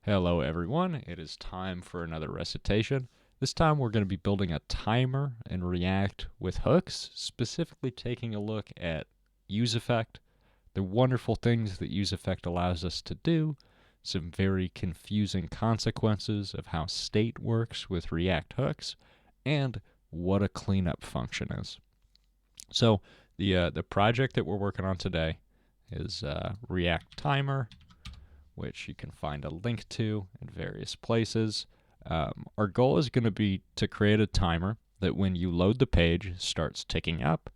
Hello everyone, it is time for another recitation. This time we're going to be building a timer in React with hooks, specifically taking a look at useEffect, the wonderful things that useEffect allows us to do, some very confusing consequences of how state works with React hooks, and what a cleanup function is. So the project that we're working on today is React timer, which you can find a link to in various places. Our goal is going to be to create a timer that when you load the page starts ticking up.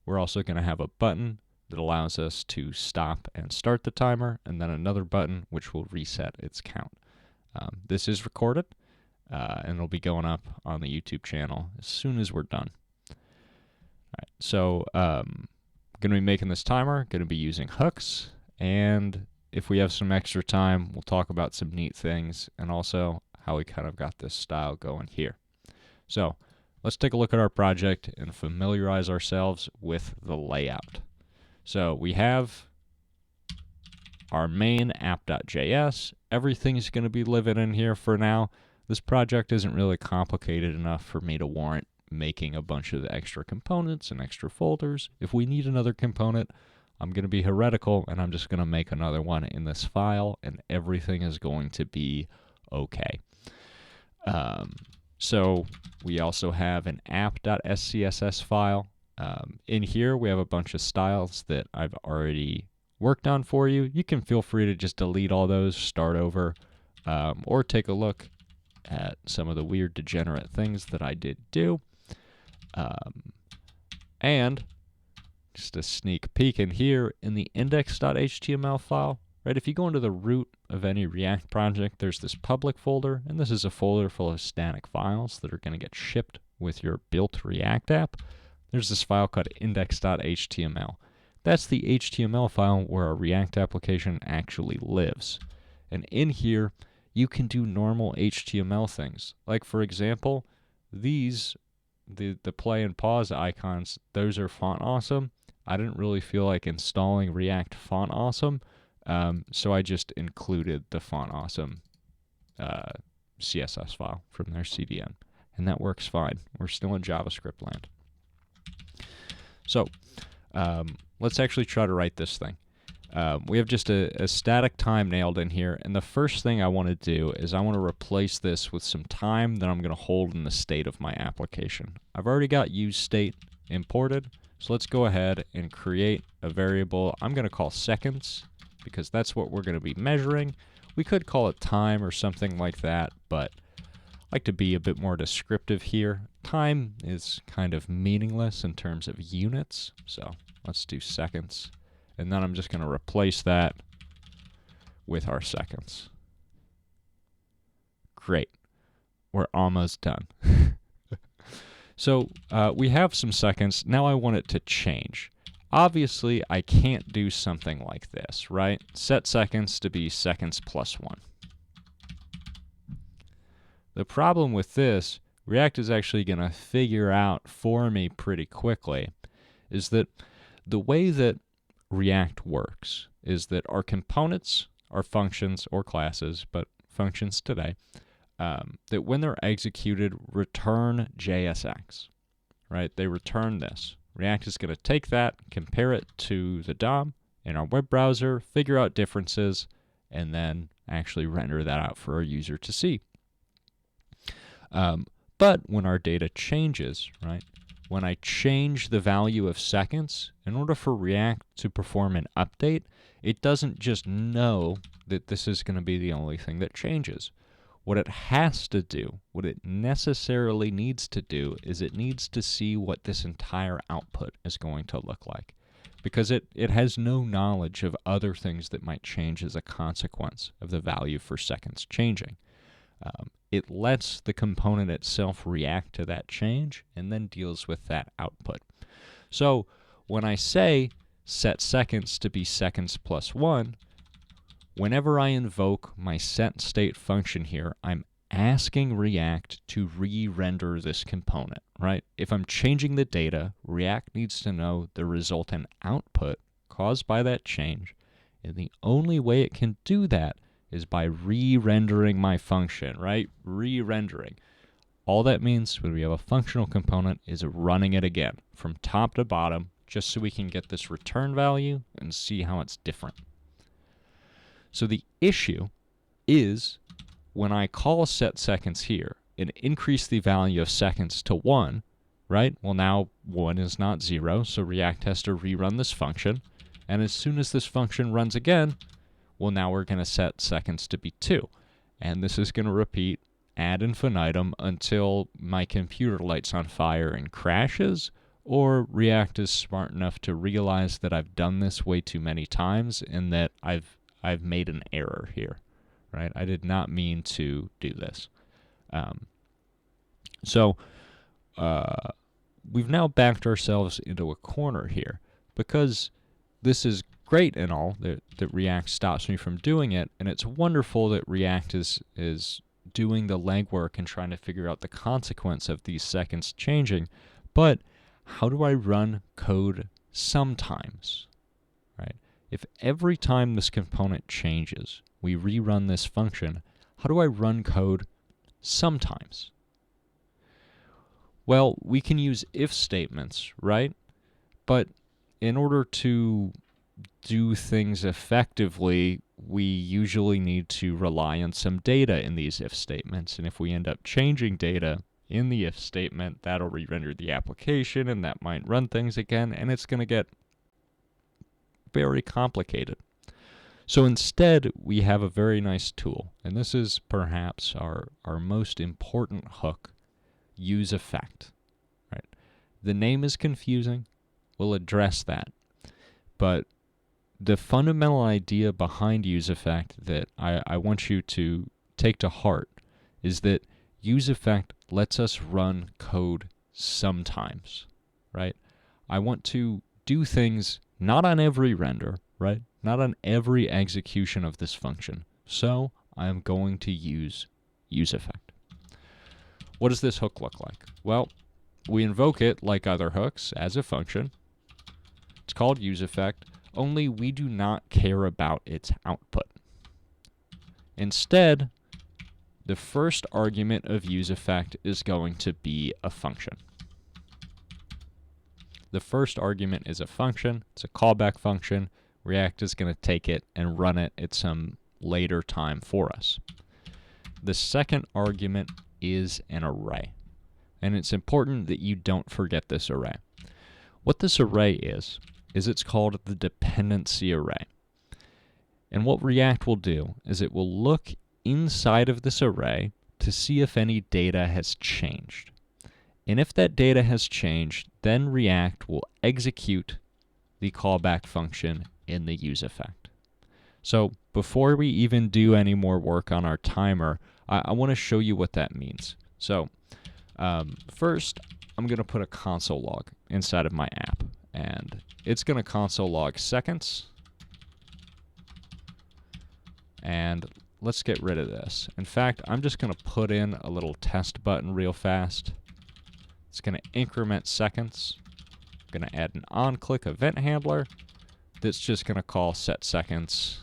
We're also going to have a button that allows us to stop and start the timer, and then another button which will reset its count. This is recorded, and it'll be going up on the YouTube channel as soon as we're done. All right, so I'm going to be making this timer, going to be using hooks, and if we have some extra time, we'll talk about some neat things and also how we kind of got this style going here. So let's take a look at our project and familiarize ourselves with the layout. So we have our main app.js. Everything's going to be living in here for now. This project isn't really complicated enough for me to warrant making a bunch of extra components and extra folders. If we need another component, I'm going to be heretical and I'm just going to make another one in this file and everything is going to be okay. So we also have an app.scss file. In here we have a bunch of styles that I've already worked on for you. You can feel free to just delete all those, start over, or take a look at some of the weird degenerate things that I did do. And just a sneak peek in here in the index.html file, right? If you go into the root of any React project, there's this public folder, and this is a folder full of static files that are going to get shipped with your built React app. There's this file called index.html. That's the HTML file where our React application actually lives. And in here, you can do normal HTML things. Like, for example, these, the play and pause icons, those are font awesome. I didn't really feel like installing React Font Awesome, so I just included the Font Awesome CSS file from their CDN, and that works fine. We're still in JavaScript land. So let's actually try to write this thing. We have just a static time nailed in here, and the first thing I want to do is I want to replace this with some time that I'm going to hold in the state of my application. I've already got useState imported, so let's go ahead and create a variable I'm going to call seconds, because that's what we're going to be measuring. We could call it time or something like that, but I like to be a bit more descriptive here. Time is kind of meaningless in terms of units, so let's do seconds. And then I'm just going to replace that with our seconds. Great. We're almost done. So we have some seconds. Now I want it to change. Obviously, I can't do something like this, right? Set seconds to be seconds plus 1. The problem with this, React is actually going to figure out for me pretty quickly, is that the way that React works is that our components are functions or classes, but functions today, that when they're executed, return JSX, right? They return this. React is going to take that, compare it to the DOM in our web browser, figure out differences, and then actually render that out for our user to see. But when our data changes, right? When I change the value of seconds, in order for React to perform an update, it doesn't just know that this is going to be the only thing that changes. What it has to do, what it necessarily needs to do, is it needs to see what this entire output is going to look like. Because it has no knowledge of other things that might change as a consequence of the value for seconds changing. It lets the component itself react to that change and then deals with that output. So when I say set seconds to be seconds plus 1, whenever I invoke my setState function here, I'm asking React to re-render this component, right? If I'm changing the data, React needs to know the resultant output caused by that change, and the only way it can do that is by re-rendering my function, right? Re-rendering. All that means when we have a functional component is running it again from top to bottom, just so we can get this return value and see how it's different. So the issue is when I call setSeconds here and increase the value of seconds to 1, right? Well, now 1 is not 0, so React has to rerun this function. And as soon as this function runs again, well, now we're going to set seconds to be 2. And this is going to repeat ad infinitum until my computer lights on fire and crashes, or React is smart enough to realize that I've done this way too many times and that I've made an error here, right? I did not mean to do this. We've now backed ourselves into a corner here because this is great and all that React stops me from doing it, and it's wonderful that React is doing the legwork and trying to figure out the consequence of these seconds changing, but how do I run code sometimes, right? If every time this component changes, we rerun this function, how do I run code sometimes? Well, we can use if statements, right? But in order to do things effectively, we usually need to rely on some data in these if statements. And if we end up changing data in the if statement, that'll re-render the application, and that might run things again, and it's going to get very complicated. So instead, we have a very nice tool, and this is perhaps our most important hook, useEffect. Right? The name is confusing. We'll address that. But the fundamental idea behind useEffect that I want you to take to heart is that useEffect lets us run code sometimes, right? I want to do things not on every render, right? Not on every execution of this function. So I'm going to use useEffect. What does this hook look like? Well, we invoke it like other hooks as a function. It's called useEffect, only we do not care about its output. Instead, the first argument of useEffect is going to be a function. The first argument is a function. It's a callback function. React is going to take it and run it at some later time for us. The second argument is an array. And it's important that you don't forget this array. What this array is it's called the dependency array. And what React will do is it will look inside of this array to see if any data has changed. And if that data has changed, then React will execute the callback function in the useEffect. So before we even do any more work on our timer, I want to show you what that means. So first, I'm going to put a console log inside of my app, and it's going to console log seconds. And let's get rid of this. In fact, I'm just going to put in a little test button real fast. It's going to increment seconds. I'm going to add an onClick event handler that's just going to call setSeconds,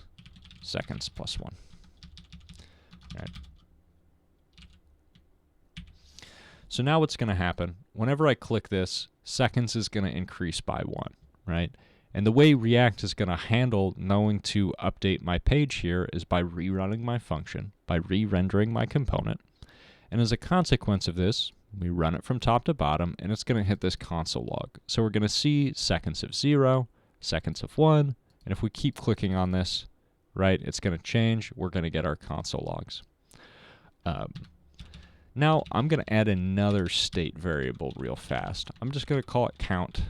seconds plus 1. All right. So now what's going to happen, whenever I click this, seconds is going to increase by 1, right? And the way React is going to handle knowing to update my page here is by rerunning my function, by re-rendering my component. And as a consequence of this, we run it from top to bottom, and it's going to hit this console log. So we're going to see seconds of 0, seconds of 1, and if we keep clicking on this, right, it's going to change. We're going to get our console logs. Now I'm going to add another state variable real fast. I'm just going to call it count,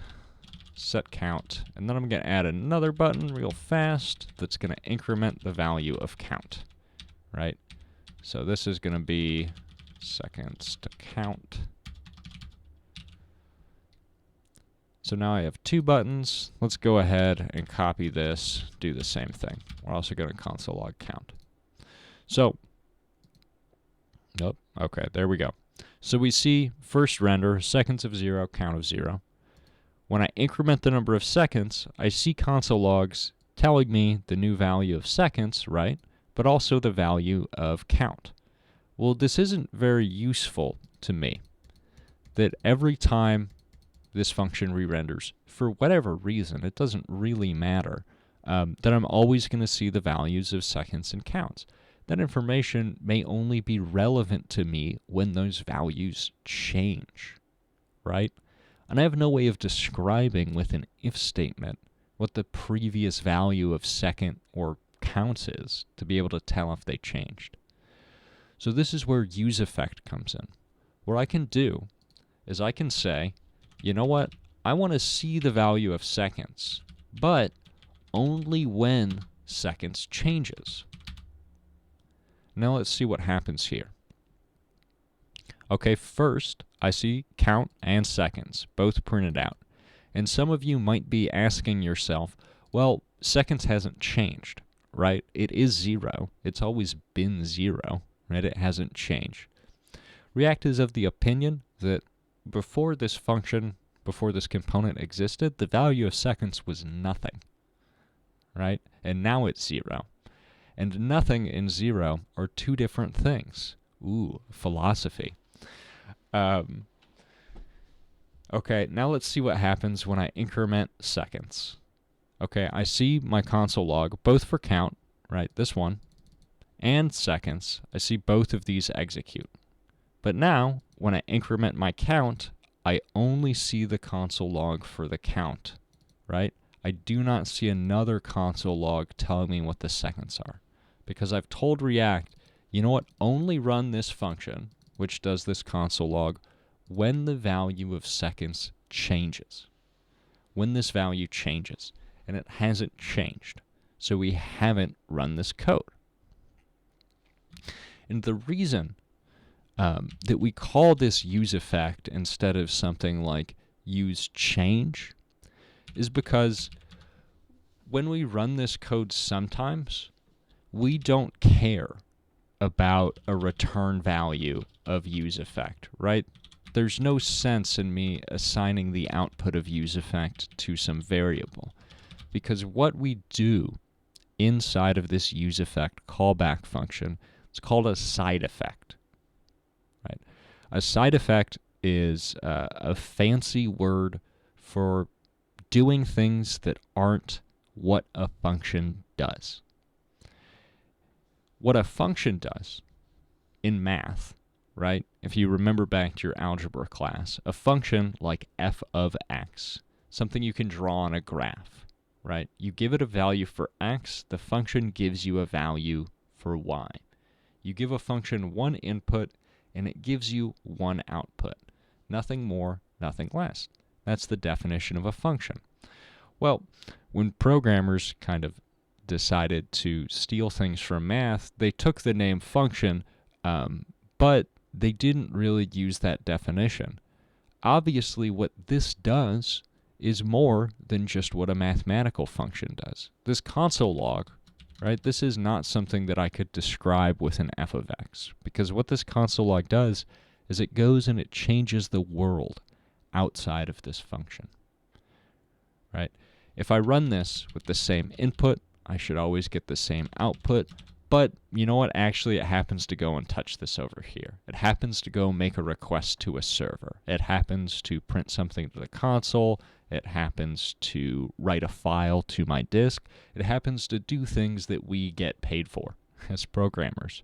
set count, and then I'm going to add another button real fast that's going to increment the value of count, right? So this is going to be seconds to count. So now I have 2 buttons. Let's go ahead and copy this, do the same thing. We're also going to console log count. So, nope, okay, there we go. So we see first render, seconds of 0, count of 0. When I increment the number of seconds, I see console logs telling me the new value of seconds, right? but also the value of count. Well, this isn't very useful to me, that every time this function re-renders, for whatever reason, it doesn't really matter, that I'm always going to see the values of seconds and counts. That information may only be relevant to me when those values change, right? And I have no way of describing with an if statement what the previous value of second or counts is to be able to tell if they changed. So this is where useEffect comes in. What I can do is I can say, you know what? I want to see the value of seconds, but only when seconds changes. Now let's see what happens here. Okay, first I see count and seconds, both printed out. And some of you might be asking yourself, well, seconds hasn't changed, right? It is 0. It's always been 0, right? It hasn't changed. React is of the opinion that before this function, before this component existed, the value of seconds was nothing, right? And now it's 0. And nothing and 0 are two different things. Ooh, philosophy. Okay, now let's see what happens when I increment seconds. Okay, I see my console log, both for count, right, this one, and seconds. I see both of these execute. But now, when I increment my count, I only see the console log for the count, right? I do not see another console log telling me what the seconds are, because I've told React, you know what, only run this function, which does this console log, when the value of seconds changes. When this value changes, and it hasn't changed, so we haven't run this code. And the reason that we call this useEffect instead of something like useChange is because when we run this code sometimes, we don't care about a return value of useEffect, right? There's no sense in me assigning the output of useEffect to some variable, because what we do inside of this useEffect callback function, it's called a sideEffect, right? A sideEffect is a fancy word for doing things that aren't what a function does. What a function does in math, right? If you remember back to your algebra class, a function like f of x, something you can draw on a graph, right? You give it a value for x, the function gives you a value for y. You give a function one input, and it gives you one output. Nothing more, nothing less. That's the definition of a function. Well, when programmers kind of decided to steal things from math, they took the name function, but they didn't really use that definition. Obviously, what this does is more than just what a mathematical function does. This console log, right, this is not something that I could describe with an f of x, because what this console log does is it goes and it changes the world outside of this function, right? If I run this with the same input, I should always get the same output, but you know what? Actually, it happens to go and touch this over here. It happens to go make a request to a server. It happens to print something to the console. It happens to write a file to my disk. It happens to do things that we get paid for as programmers.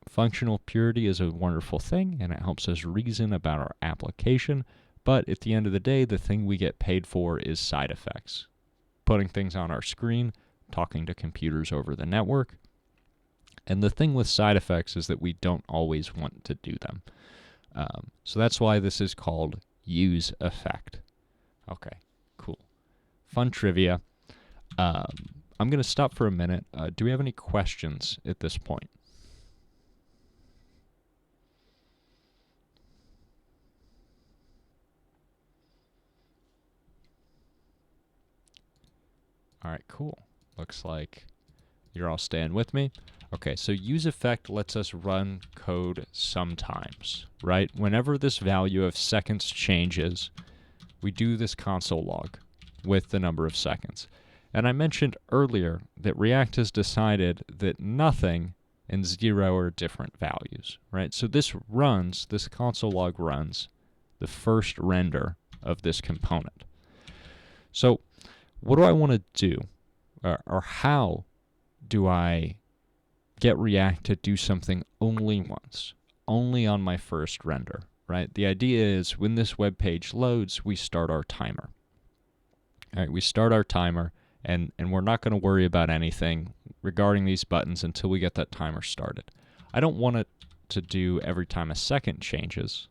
Functional purity is a wonderful thing, and it helps us reason about our application, but at the end of the day, the thing we get paid for is side effects. Putting things on our screen, talking to computers over the network. And the thing with side effects is that we don't always want to do them. So that's why this is called useEffect. Okay, cool. Fun trivia. I'm going to stop for a minute. Do we have any questions at this point? All right, cool. Looks like you're all staying with me. Okay, so useEffect lets us run code sometimes, right? Whenever this value of seconds changes, we do this console log with the number of seconds. And I mentioned earlier that React has decided that nothing and 0 are different values, right? So this console log runs the first render of this component. So what do I want to do? Or how do I get React to do something only once, only on my first render, right? The idea is when this web page loads, we start our timer. All right, we start our timer, and we're not going to worry about anything regarding these buttons until we get that timer started. I don't want it to do every time a second changes,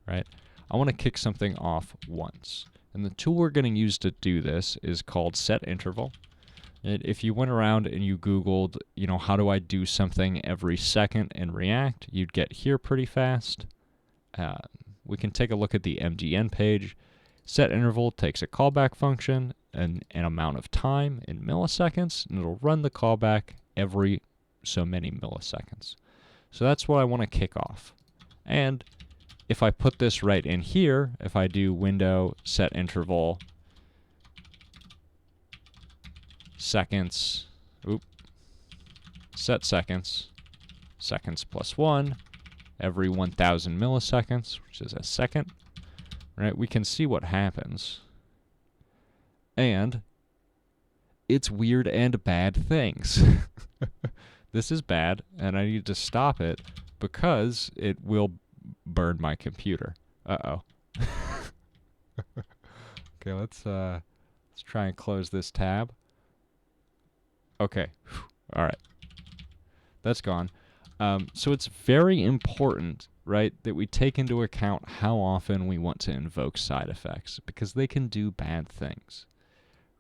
right? I want to kick something off once. And the tool we're going to use to do this is called setInterval. If you went around and you Googled, how do I do something every second in React, you'd get here pretty fast. We can take a look at the MDN page. SetInterval takes a callback function and an amount of time in milliseconds, and it'll run the callback every so many milliseconds. So that's what I want to kick off. And if I put this right in here, if I do window setInterval seconds, set seconds, seconds plus 1, every 1,000 milliseconds, which is a second, right? We can see what happens. And it's weird and bad things. This is bad, and I need to stop it because it will burn my computer. Uh-oh. Okay, let's try and close this tab. Okay. All right. That's gone. So it's very important, right, that we take into account how often we want to invoke side effects, because they can do bad things,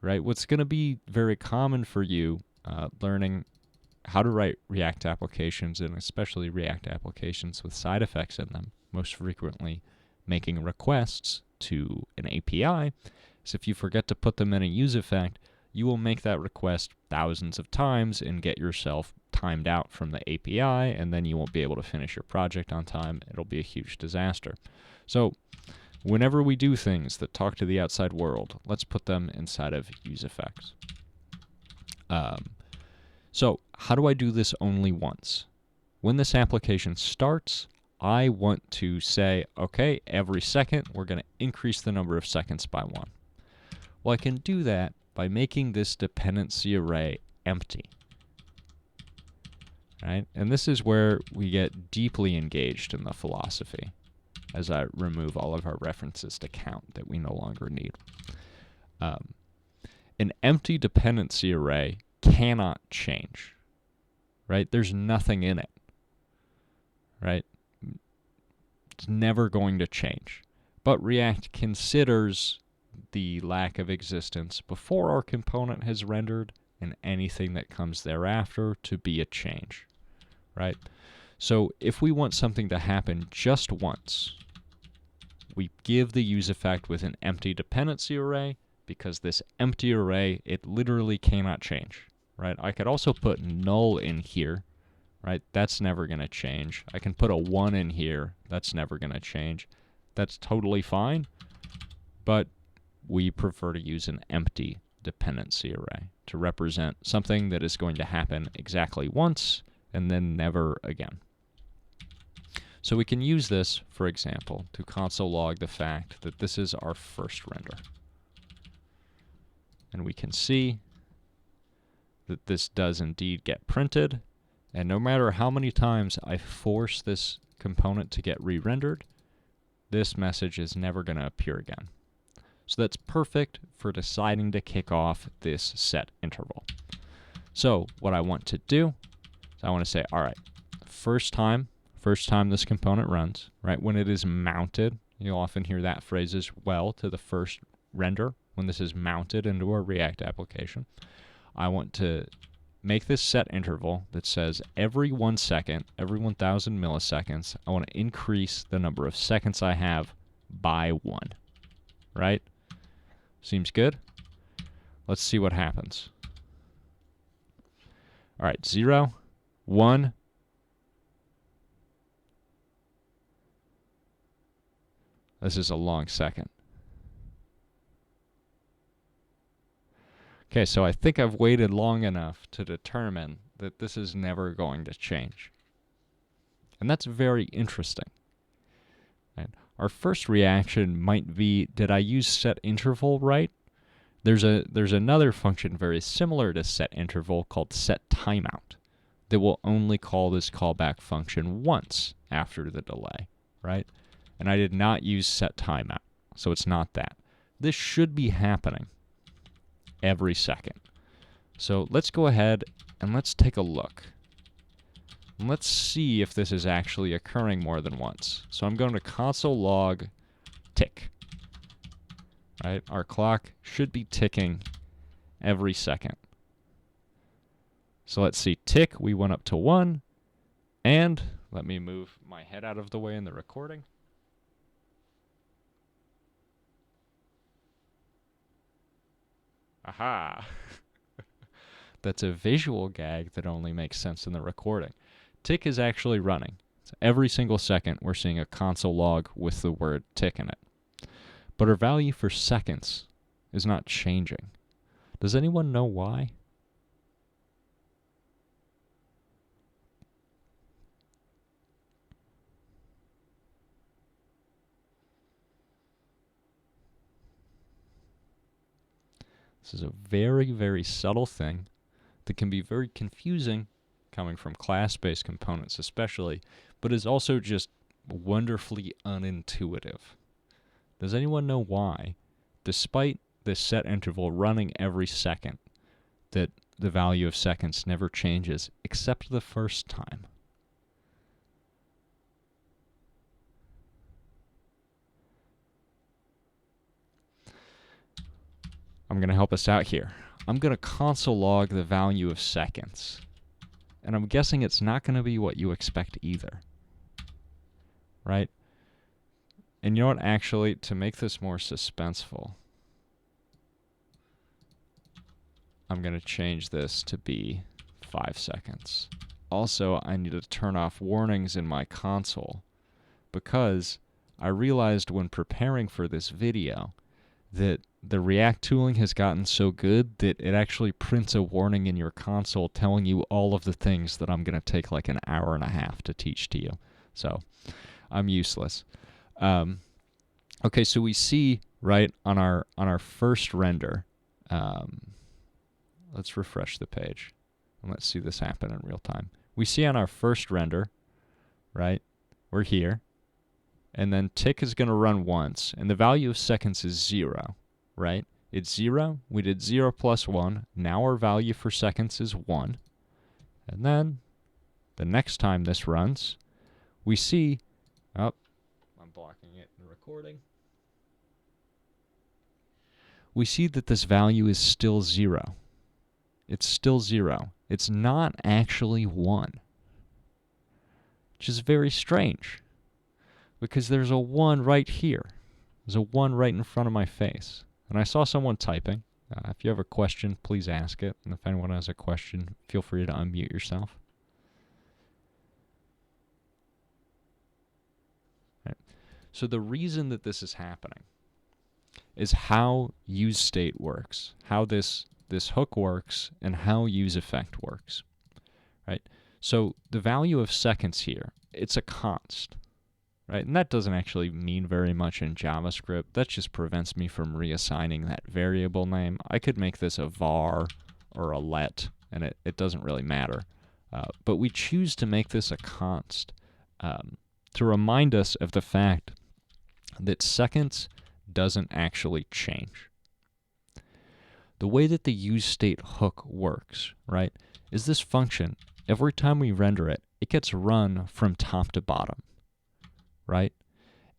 right? What's going to be very common for you learning how to write React applications, and especially React applications with side effects in them, most frequently making requests to an API, is if you forget to put them in a useEffect, you will make that request thousands of times and get yourself timed out from the API, and then you won't be able to finish your project on time. It'll be a huge disaster. So whenever we do things that talk to the outside world, let's put them inside of useEffects. So how do I do this only once? When this application starts, I want to say, okay, every second we're going to increase the number of seconds by 1. Well, I can do that by making this dependency array empty. Right? And this is where we get deeply engaged in the philosophy, as I remove all of our references to count that we no longer need. An empty dependency array cannot change. Right? There's nothing in it. Right? It's never going to change. But React considers the lack of existence before our component has rendered and anything that comes thereafter to be a change, right? So if we want something to happen just once, we give the useEffect with an empty dependency array, because this empty array, it literally cannot change, right? I could also put null in here, right? That's never going to change. I can put a 1 in here. That's never going to change. That's totally fine, but we prefer to use an empty dependency array to represent something that is going to happen exactly once and then never again. So we can use this, for example, to console log the fact that this is our first render. And we can see that this does indeed get printed, and no matter how many times I force this component to get re-rendered, this message is never going to appear again. So that's perfect for deciding to kick off this set interval. So what I want to do is I want to say, all right, first time this component runs, right? When it is mounted, you'll often hear that phrase as well to the first render when this is mounted into a React application. I want to make this set interval that says every 1 second, every 1,000 milliseconds, I want to increase the number of seconds I have by 1, right? Seems good? Let's see what happens. All right, 0, 1. This is a long second. Okay, so I think I've waited long enough to determine that this is never going to change. And that's very interesting. Right? Our first reaction might be, did I use setInterval right? There's another function very similar to setInterval called setTimeout that will only call this callback function once after the delay, right? And I did not use setTimeout, so it's not that. This should be happening every second. So let's go ahead and let's take a look. And let's see if this is actually occurring more than once. So I'm going to console log tick. Right? Our clock should be ticking every second. So let's see, tick, we went up to 1, and let me move my head out of the way in the recording. Aha! That's a visual gag that only makes sense in the recording. Tick is actually running. So every single second we're seeing a console log with the word tick in it. But our value for seconds is not changing. Does anyone know why? This is a very, very subtle thing that can be very confusing coming from class-based components especially, but is also just wonderfully unintuitive. Does anyone know why, despite this set interval running every second, that the value of seconds never changes except the first time? I'm going to help us out here. I'm going to console log the value of seconds. And I'm guessing it's not going to be what you expect either. Right? And you know what, actually, to make this more suspenseful, I'm going to change this to be 5 seconds. Also, I need to turn off warnings in my console because I realized when preparing for this video that the React tooling has gotten so good that it actually prints a warning in your console telling you all of the things that I'm going to take like an hour and a half to teach to you. So I'm useless. Okay, so we see right on our first render. Let's refresh the page and let's see this happen in real time. We see on our first render, right? We're here. And then tick is going to run once, and the value of seconds is 0, right? It's 0. We did 0 plus 1. Now our value for seconds is 1. And then the next time this runs, we see, oh, I'm blocking it in the recording. We see that this value is still 0. It's still 0. It's not actually 1, which is very strange. Because there's a 1 right here. There's a 1 right in front of my face. And I saw someone typing. If you have a question, please ask it. And if anyone has a question, feel free to unmute yourself. Right. So the reason that this is happening is how useState works, how this hook works, and how useEffect works. Right? So the value of seconds here, it's a const. Right? And that doesn't actually mean very much in JavaScript. That just prevents me from reassigning that variable name. I could make this a var or a let, and it doesn't really matter. But we choose to make this a const to remind us of the fact that seconds doesn't actually change. The way that the useState hook works, right, is this function, every time we render it, it gets run from top to bottom. Right?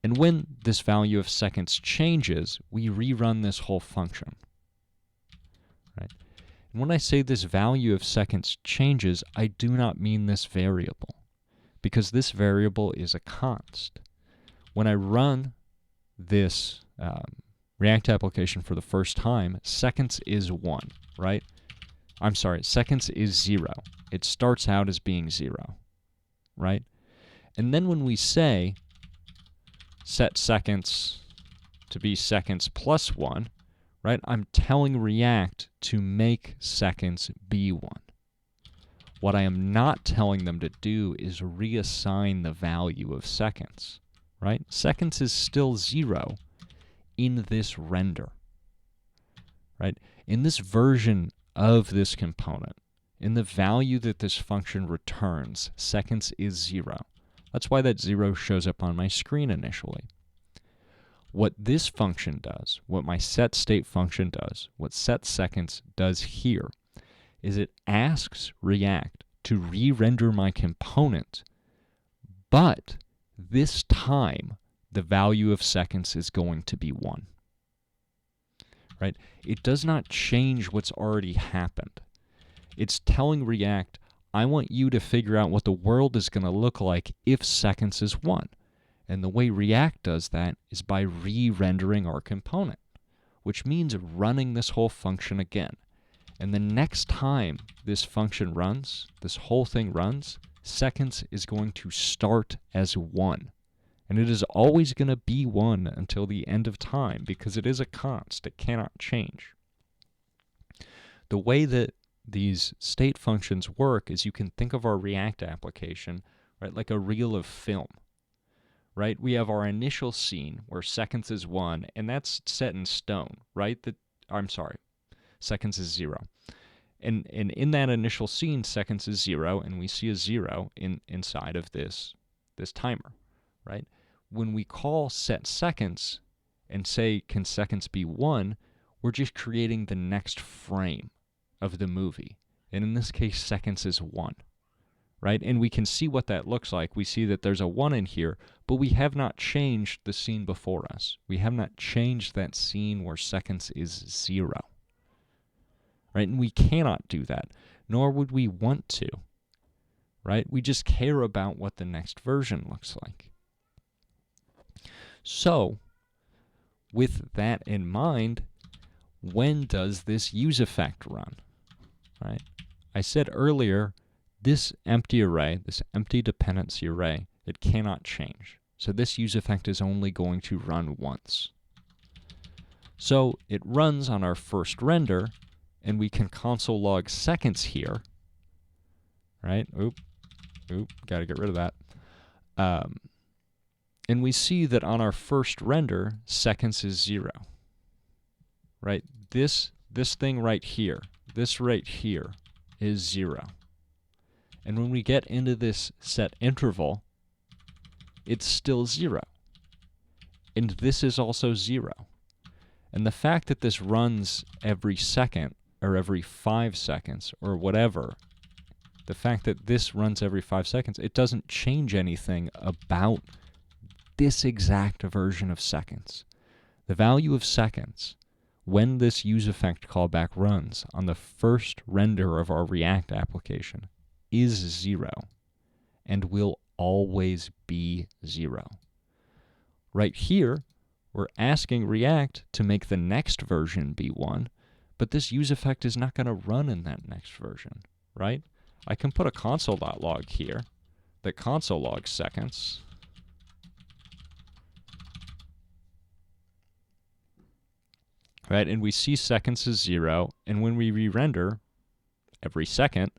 And when this value of seconds changes, we rerun this whole function. Right? And when I say this value of seconds changes, I do not mean this variable, because this variable is a const. When I run this React application for the first time, seconds is 1, right? I'm sorry, seconds is 0. It starts out as being 0, right? And then when we say set seconds to be seconds plus 1, right? I'm telling React to make seconds be 1. What I am not telling them to do is reassign the value of seconds, right? Seconds is still 0 in this render, right? In this version of this component, in the value that this function returns, seconds is 0. That's why that 0 shows up on my screen initially. What this function does, what my setState function does, what setSeconds does here, is it asks React to re-render my component, but this time the value of seconds is going to be 1. Right? It does not change what's already happened. It's telling React, I want you to figure out what the world is going to look like if seconds is 1. And the way React does that is by re-rendering our component, which means running this whole function again. And the next time this function runs, this whole thing runs, seconds is going to start as 1. And it is always going to be 1 until the end of time because it is a const. It cannot change. The way that these state functions work is you can think of our React application, right, like a reel of film. Right? We have our initial scene where seconds is 1, and that's set in stone, right? Seconds is 0. And in that initial scene, seconds is 0, and we see a 0 inside of this timer, right? When we call setSeconds and say, can seconds be 1, we're just creating the next frame of the movie. And in this case, seconds is 1, right? And we can see what that looks like. We see that there's a 1 in here, but we have not changed the scene before us. We have not changed that scene where seconds is 0. Right? And we cannot do that, nor would we want to, right? We just care about what the next version looks like. So, with that in mind, when does this useEffect run, right? I said earlier, this empty array, this empty dependency array, it cannot change. So this useEffect is only going to run once. So it runs on our first render, and we can console log seconds here, right? Gotta get rid of that. And we see that on our first render, seconds is 0, right? This thing right here, this right here is 0. And when we get into this set interval, it's still 0. And this is also 0. And the fact that this runs every second, or every 5 seconds, or whatever, the fact that this runs every 5 seconds, it doesn't change anything about this exact version of seconds. The value of seconds, when this useEffect callback runs on the first render of our React application, is 0, and will always be 0. Right here, we're asking React to make the next version be 1, but this useEffect is not going to run in that next version, right? I can put a console.log here that console logs seconds. Right, and we see seconds is 0, and when we re-render every second,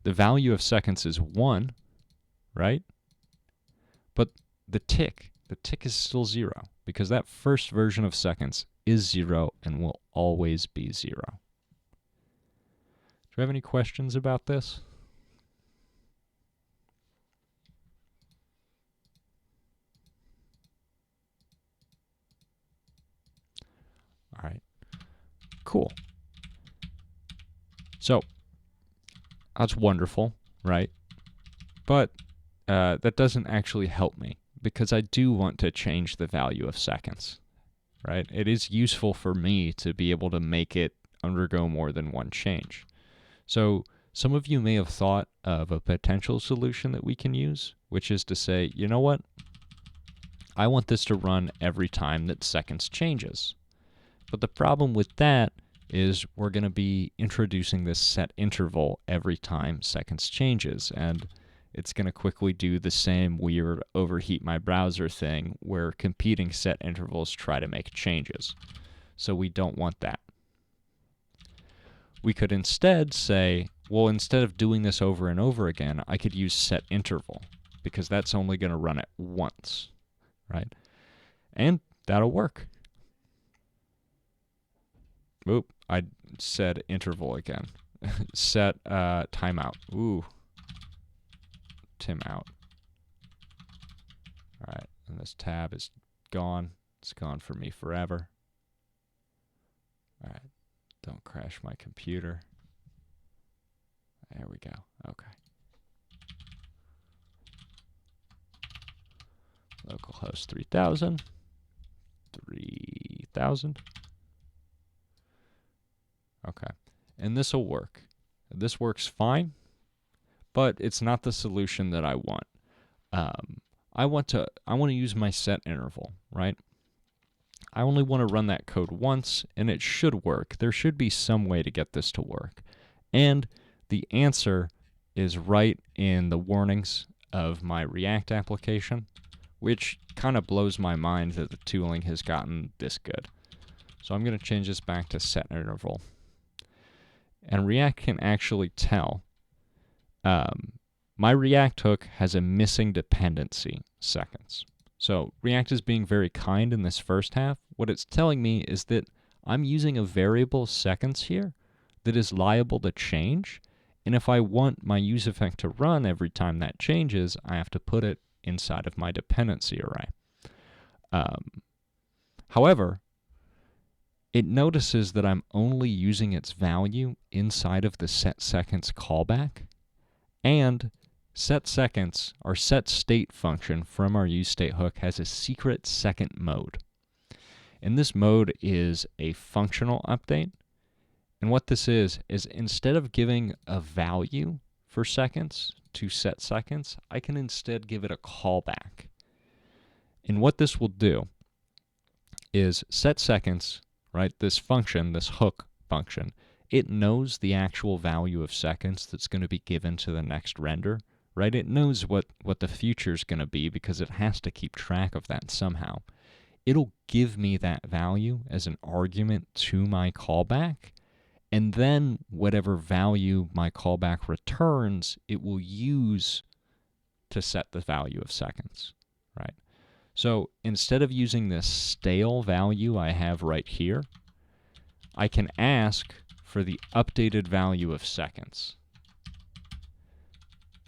the value of seconds is 1, right? But the tick is still 0, because that first version of seconds is 0 and will always be 0. Do you have any questions about this? All right, cool. So that's wonderful, right? But that doesn't actually help me, because I do want to change the value of seconds, right? It is useful for me to be able to make it undergo more than one change. So some of you may have thought of a potential solution that we can use, which is to say, you know what? I want this to run every time that seconds changes. But the problem with that is we're going to be introducing this set interval every time seconds changes, and it's going to quickly do the same weird overheat my browser thing where competing set intervals try to make changes. so we don't want that. We could instead say, well, instead of doing this over and over again, I could use setInterval, because that's only going to run it once, right? And that'll work. Oop, I said interval again. Set timeout. Ooh. Timeout. All right, and this tab is gone. It's gone for me forever. All right, don't crash my computer. There we go. Okay. Localhost 3000. 3000. Okay, and this will work. This works fine, but it's not the solution that I want. I want to use my set interval, right? I only want to run that code once, and it should work. There should be some way to get this to work. And the answer is right in the warnings of my React application, which kind of blows my mind that the tooling has gotten this good. So I'm going to change this back to set interval. And React can actually tell my React hook has a missing dependency seconds. So React is being very kind in this first half. What it's telling me is that I'm using a variable seconds here that is liable to change. And if I want my useEffect to run every time that changes, I have to put it inside of my dependency array. However, it notices that I'm only using its value inside of the setSeconds callback, and setSeconds, our setState function from our useState hook, has a secret second mode. And this mode is a functional update. And what this is instead of giving a value for seconds to setSeconds, I can instead give it a callback. And what this will do is setSeconds, right, this function, this hook function, it knows the actual value of seconds that's going to be given to the next render, right? It knows what the future is going to be because it has to keep track of that somehow. It'll give me that value as an argument to my callback, and then whatever value my callback returns, it will use to set the value of seconds, right? So instead of using this stale value I have right here, I can ask for the updated value of seconds.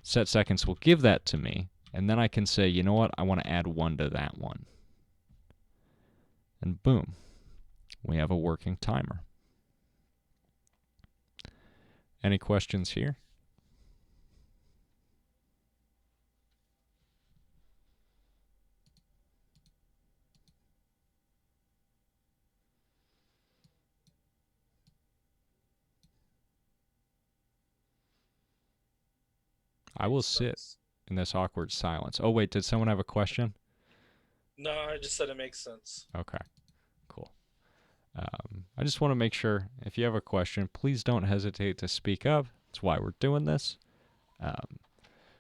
setSeconds will give that to me, and then I can say, you know what, I want to add 1 to that one. And boom, we have a working timer. Any questions here? I will sit in this awkward silence. Oh, wait, did someone have a question? No, I just said it makes sense. Okay, cool. I just want to make sure if you have a question, please don't hesitate to speak up. That's why we're doing this.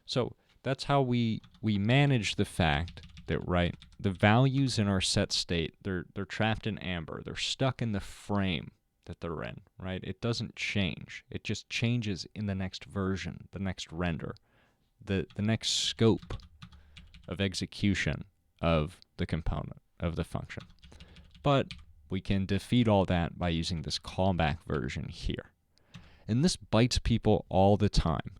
So that's how we manage the fact that, right, the values in our set state, they're trapped in amber. They're stuck in the frame that they're in, right? It doesn't change. It just changes in the next version, the next render, the next scope of execution of the component, of the function. But we can defeat all that by using this callback version here. And this bites people all the time,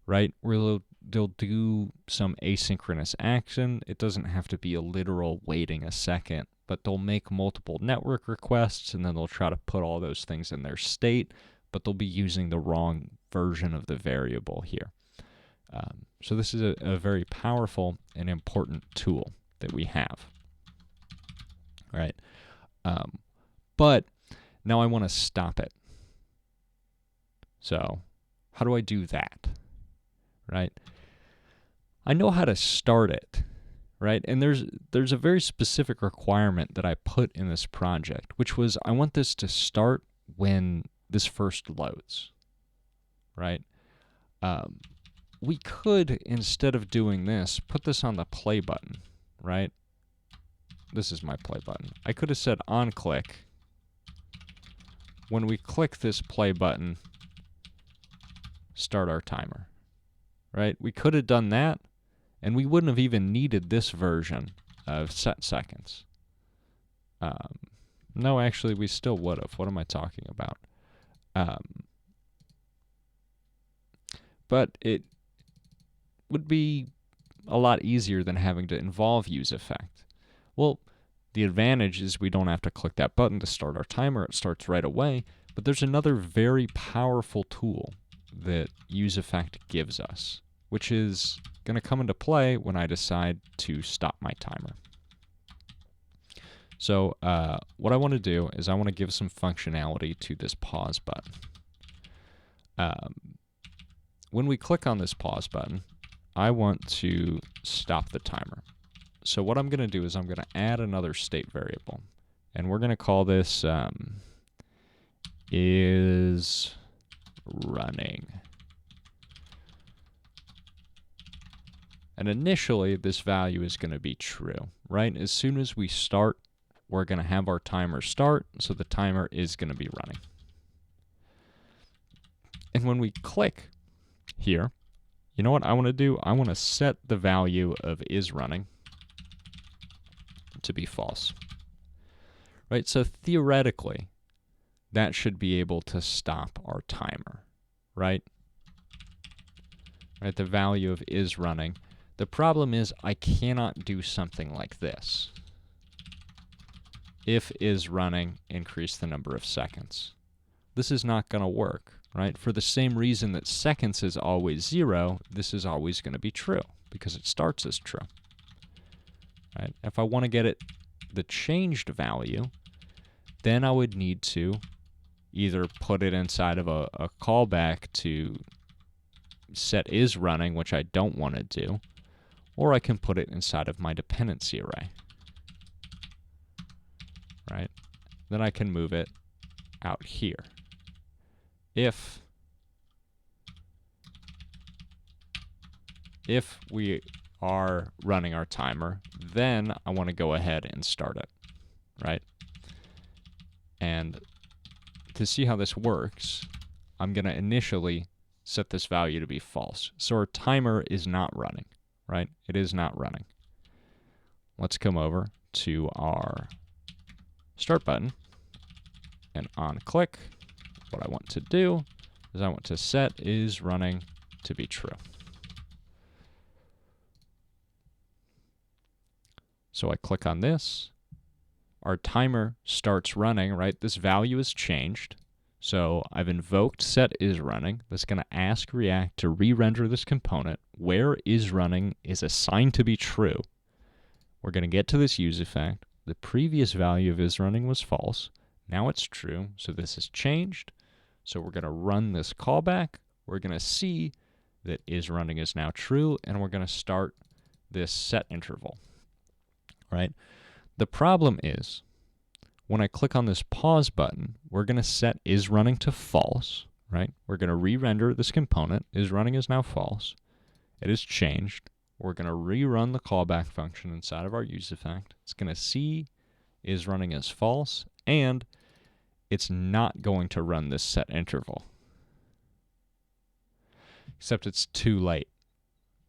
right? Where they'll do some asynchronous action. It doesn't have to be a literal waiting a second, but they'll make multiple network requests, and then they'll try to put all those things in their state, but they'll be using the wrong version of the variable here. So this is a very powerful and important tool that we have, right? But now I want to stop it. So how do I do that, right? I know how to start it, right? And there's a very specific requirement that I put in this project, which was I want this to start when this first loads, right? We could, instead of doing this, put this on the play button, right? This is my play button. I could have said on click, when we click this play button, start our timer, right? We could have done that, and we wouldn't have even needed this version of set seconds. No, actually, we still would have. What am I talking about? But it would be a lot easier than having to involve useEffect. Well, the advantage is we don't have to click that button to start our timer. It starts right away. But there's another very powerful tool that useEffect gives us, which is going to come into play when I decide to stop my timer. So what I want to do is I want to give some functionality to this pause button. When we click on this pause button, I want to stop the timer. So what I'm going to do is I'm going to add another state variable, and we're going to call this is running. And initially, this value is going to be true, right? As soon as we start, we're going to have our timer start, so the timer is going to be running. And when we click here, you know what I want to do? I want to set the value of is running to be false. Right? So theoretically, that should be able to stop our timer, right? Right, the value of is running. The problem is I cannot do something like this. If is running, increase the number of seconds. This is not going to work, right? For the same reason that seconds is always 0, this is always going to be true because it starts as true. Right? If I want to get it the changed value, then I would need to either put it inside of a callback to set is running, which I don't want to do, or I can put it inside of my dependency array. Right? Then I can move it out here. If we are running our timer, then I want to go ahead and start it, right? And to see how this works, I'm going to initially set this value to be false. So our timer is not running, right? It is not running. Let's come over to our start button, and on click, what I want to do is I want to set is running to be true. So I click on this. Our timer starts running, right? This value is changed. So I've invoked set is running. That's going to ask React to re-render this component where is running is assigned to be true. We're going to get to this useEffect. The previous value of is running was false. Now it's true, so this is changed. So we're going to run this callback. We're going to see that is running is now true, and we're going to start this set interval. Right? The problem is, when I click on this pause button, we're going to set is running to false, right? We're going to re-render this component. Is running is now false. It is changed. We're going to rerun the callback function inside of our useEffect. It's going to see is running as false, and it's not going to run this set interval. Except it's too late,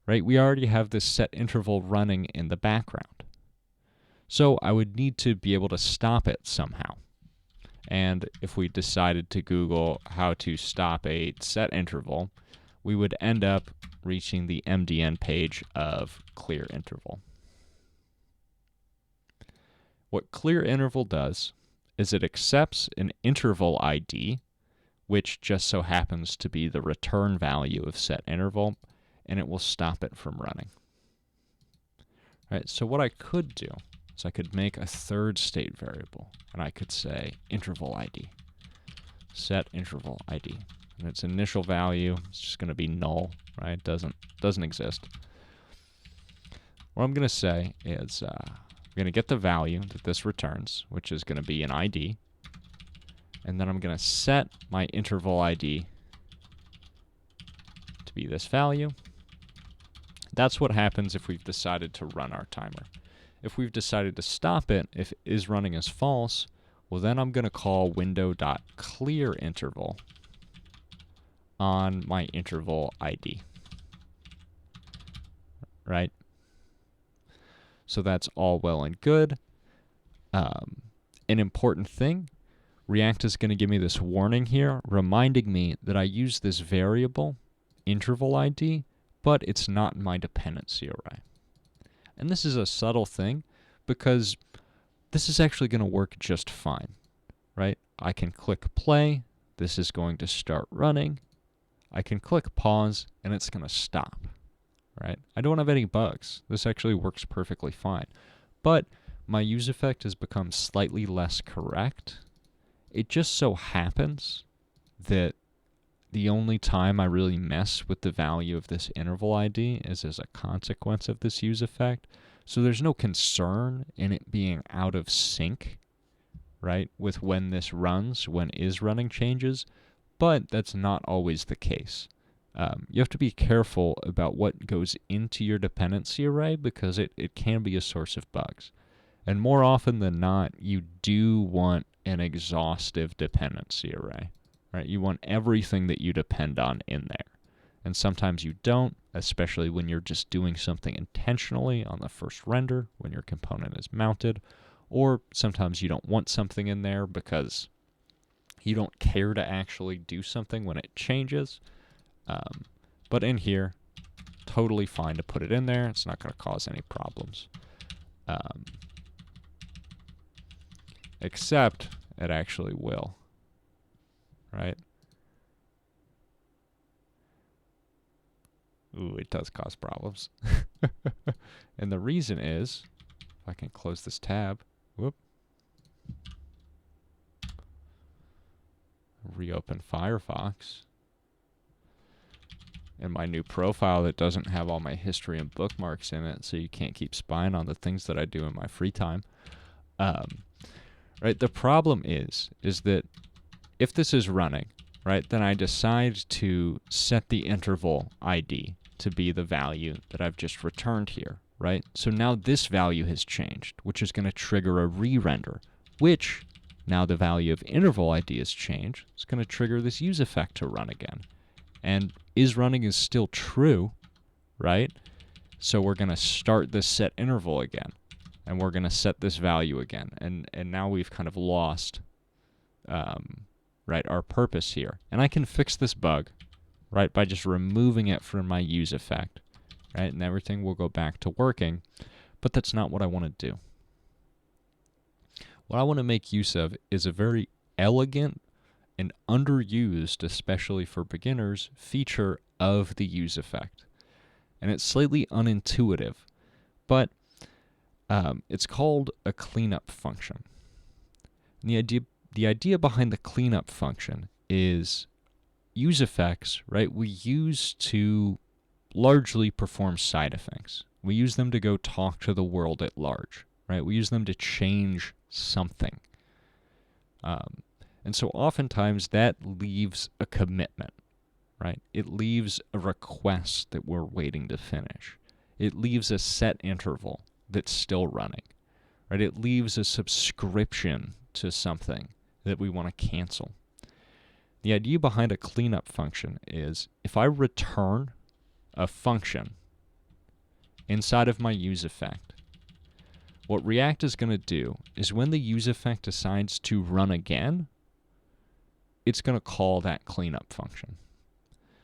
right? We already have this set interval running in the background. So I would need to be able to stop it somehow. And if we decided to Google how to stop a set interval, we would end up reaching the MDN page of clear interval. What clear interval does is it accepts an interval ID, which just so happens to be the return value of set interval, and it will stop it from running. All right, so what I could do is I could make a third state variable, and I could say interval ID, set interval ID. And its initial value is just going to be null, right? It doesn't exist. What I'm going to say is I'm going to get the value that this returns, which is going to be an ID, and then I'm going to set my interval ID to be this value. That's what happens if we've decided to run our timer. If we've decided to stop it, if is running is false, Well, then I'm going to call window.clearInterval on my interval ID, right? So that's all well and good. An important thing, React is going to give me this warning here, reminding me that I use this variable, interval ID, but it's not my dependency array. And this is a subtle thing because this is actually going to work just fine, right? I can click play, this is going to start running. I can click pause, and it's going to stop, right? I don't have any bugs. This actually works perfectly fine. But my useEffect has become slightly less correct. It just so happens that the only time I really mess with the value of this interval ID is as a consequence of this useEffect. So there's no concern in it being out of sync, right, with when this runs, when isRunning changes, but that's not always the case. You have to be careful about what goes into your dependency array because it can be a source of bugs. And more often than not, you do want an exhaustive dependency array, right? You want everything that you depend on in there. And sometimes you don't, especially when you're just doing something intentionally on the first render, when your component is mounted, or sometimes you don't want something in there because you don't care to actually do something when it changes. But in here, totally fine to put it in there. It's not going to cause any problems. Except it actually will, right? Ooh, it does cause problems. And the reason is, if I can close this tab, whoop, reopen Firefox, and my new profile that doesn't have all my history and bookmarks in it, so you can't keep spying on the things that I do in my free time. Right, the problem is that if this is running, right, then I decide to set the interval ID to be the value that I've just returned here, right? So now this value has changed, which is going to trigger a re-render, which, now the value of interval ID has changed, it's going to trigger this useEffect to run again. And isRunning is still true, right? So we're going to start this set interval again, and we're going to set this value again. And now we've kind of lost right, our purpose here. And I can fix this bug, right, by just removing it from my useEffect, right, and everything will go back to working, but that's not what I want to do. What I want to make use of is a very elegant and underused, especially for beginners, feature of the useEffect. And it's slightly unintuitive, but it's called a cleanup function. And the idea behind the cleanup function is useEffects, right, we use to largely perform side effects. We use them to go talk to the world at large, right? We use them to change something. And so oftentimes that leaves a commitment, right? It leaves a request that we're waiting to finish. It leaves a set interval that's still running, right? It leaves a subscription to something that we want to cancel. The idea behind a cleanup function is if I return a function inside of my useEffect, what React is going to do is when the useEffect decides to run again, it's going to call that cleanup function.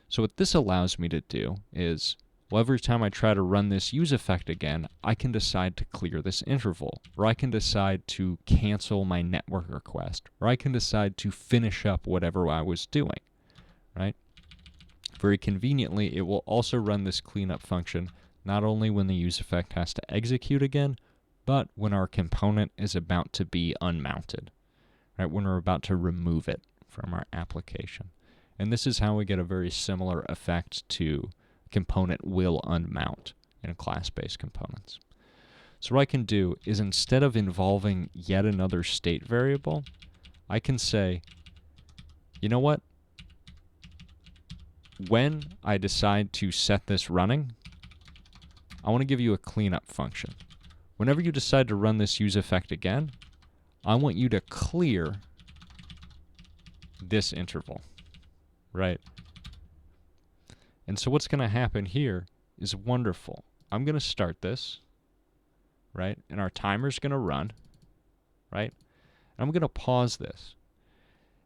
So what this allows me to do is, well, every time I try to run this useEffect again, I can decide to clear this interval, or I can decide to cancel my network request, or I can decide to finish up whatever I was doing, right? Very conveniently, it will also run this cleanup function not only when the useEffect has to execute again, but when our component is about to be unmounted, right? When we're about to remove it from our application. And this is how we get a very similar effect to component will unmount in class-based components. So what I can do is instead of involving yet another state variable, I can say, you know what? When I decide to set this running, I want to give you a cleanup function. Whenever you decide to run this useEffect again, I want you to clear this interval, right? And so what's going to happen here is wonderful. I'm going to start this, right? And our timer's going to run, right? And I'm going to pause this.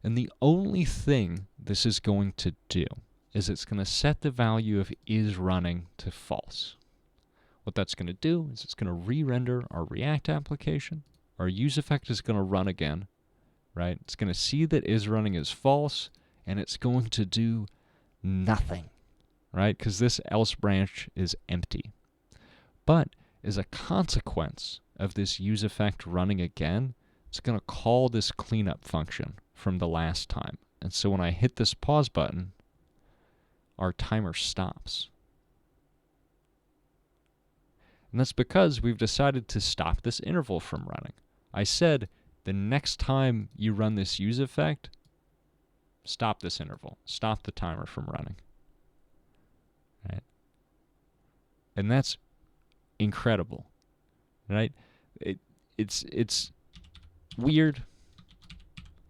And the only thing this is going to do is it's going to set the value of isRunning to false. What that's going to do is it's going to re-render our React application. Our useEffect is going to run again, right? It's going to see that isRunning is false, and it's going to do nothing, right? Because this else branch is empty. But as a consequence of this useEffect running again, it's going to call this cleanup function from the last time. And so when I hit this pause button, our timer stops. And that's because we've decided to stop this interval from running. I said the next time you run this useEffect, stop this interval. Stop the timer from running. Right? And that's incredible. Right? It's weird,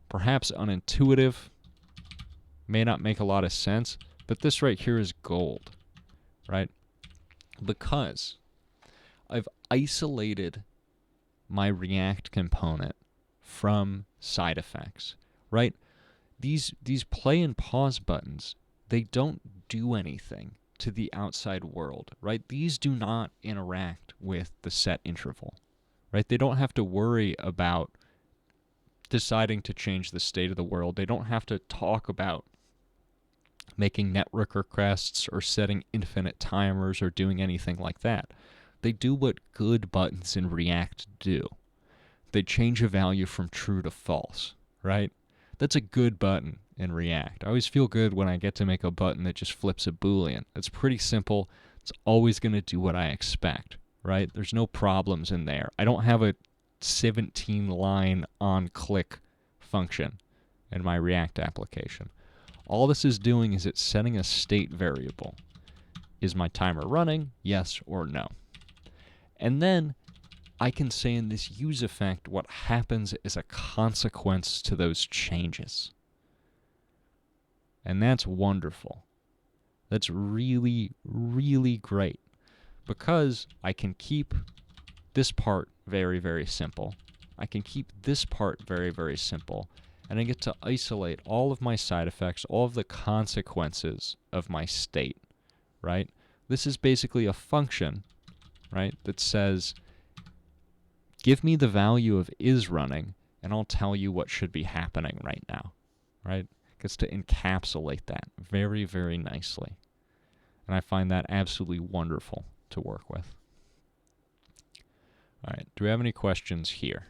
perhaps unintuitive, may not make a lot of sense, but this right here is gold, right? Because I've isolated my React component from sideEffects, right? These play and pause buttons, they don't do anything to the outside world, right? These do not interact with the set interval, right? They don't have to worry about deciding to change the state of the world. They don't have to talk about making network requests or setting infinite timers or doing anything like that. They do what good buttons in React do. They change a value from true to false, right? That's a good button in React. I always feel good when I get to make a button that just flips a Boolean. It's pretty simple. It's always going to do what I expect, right? There's no problems in there. I don't have a 17-line on-click function in my React application. All this is doing is it's setting a state variable. Is my timer running? Yes or no. And then I can say in this useEffect what happens as a consequence to those changes. And that's wonderful. That's really, really great. Because I can keep this part very, very simple. I can keep this part very, very simple. And I get to isolate all of my side effects, all of the consequences of my state, right? This is basically a function, right, that says, give me the value of isRunning, and I'll tell you what should be happening right now, right? It gets to encapsulate that very, very nicely. And I find that absolutely wonderful to work with. All right, do we have any questions here?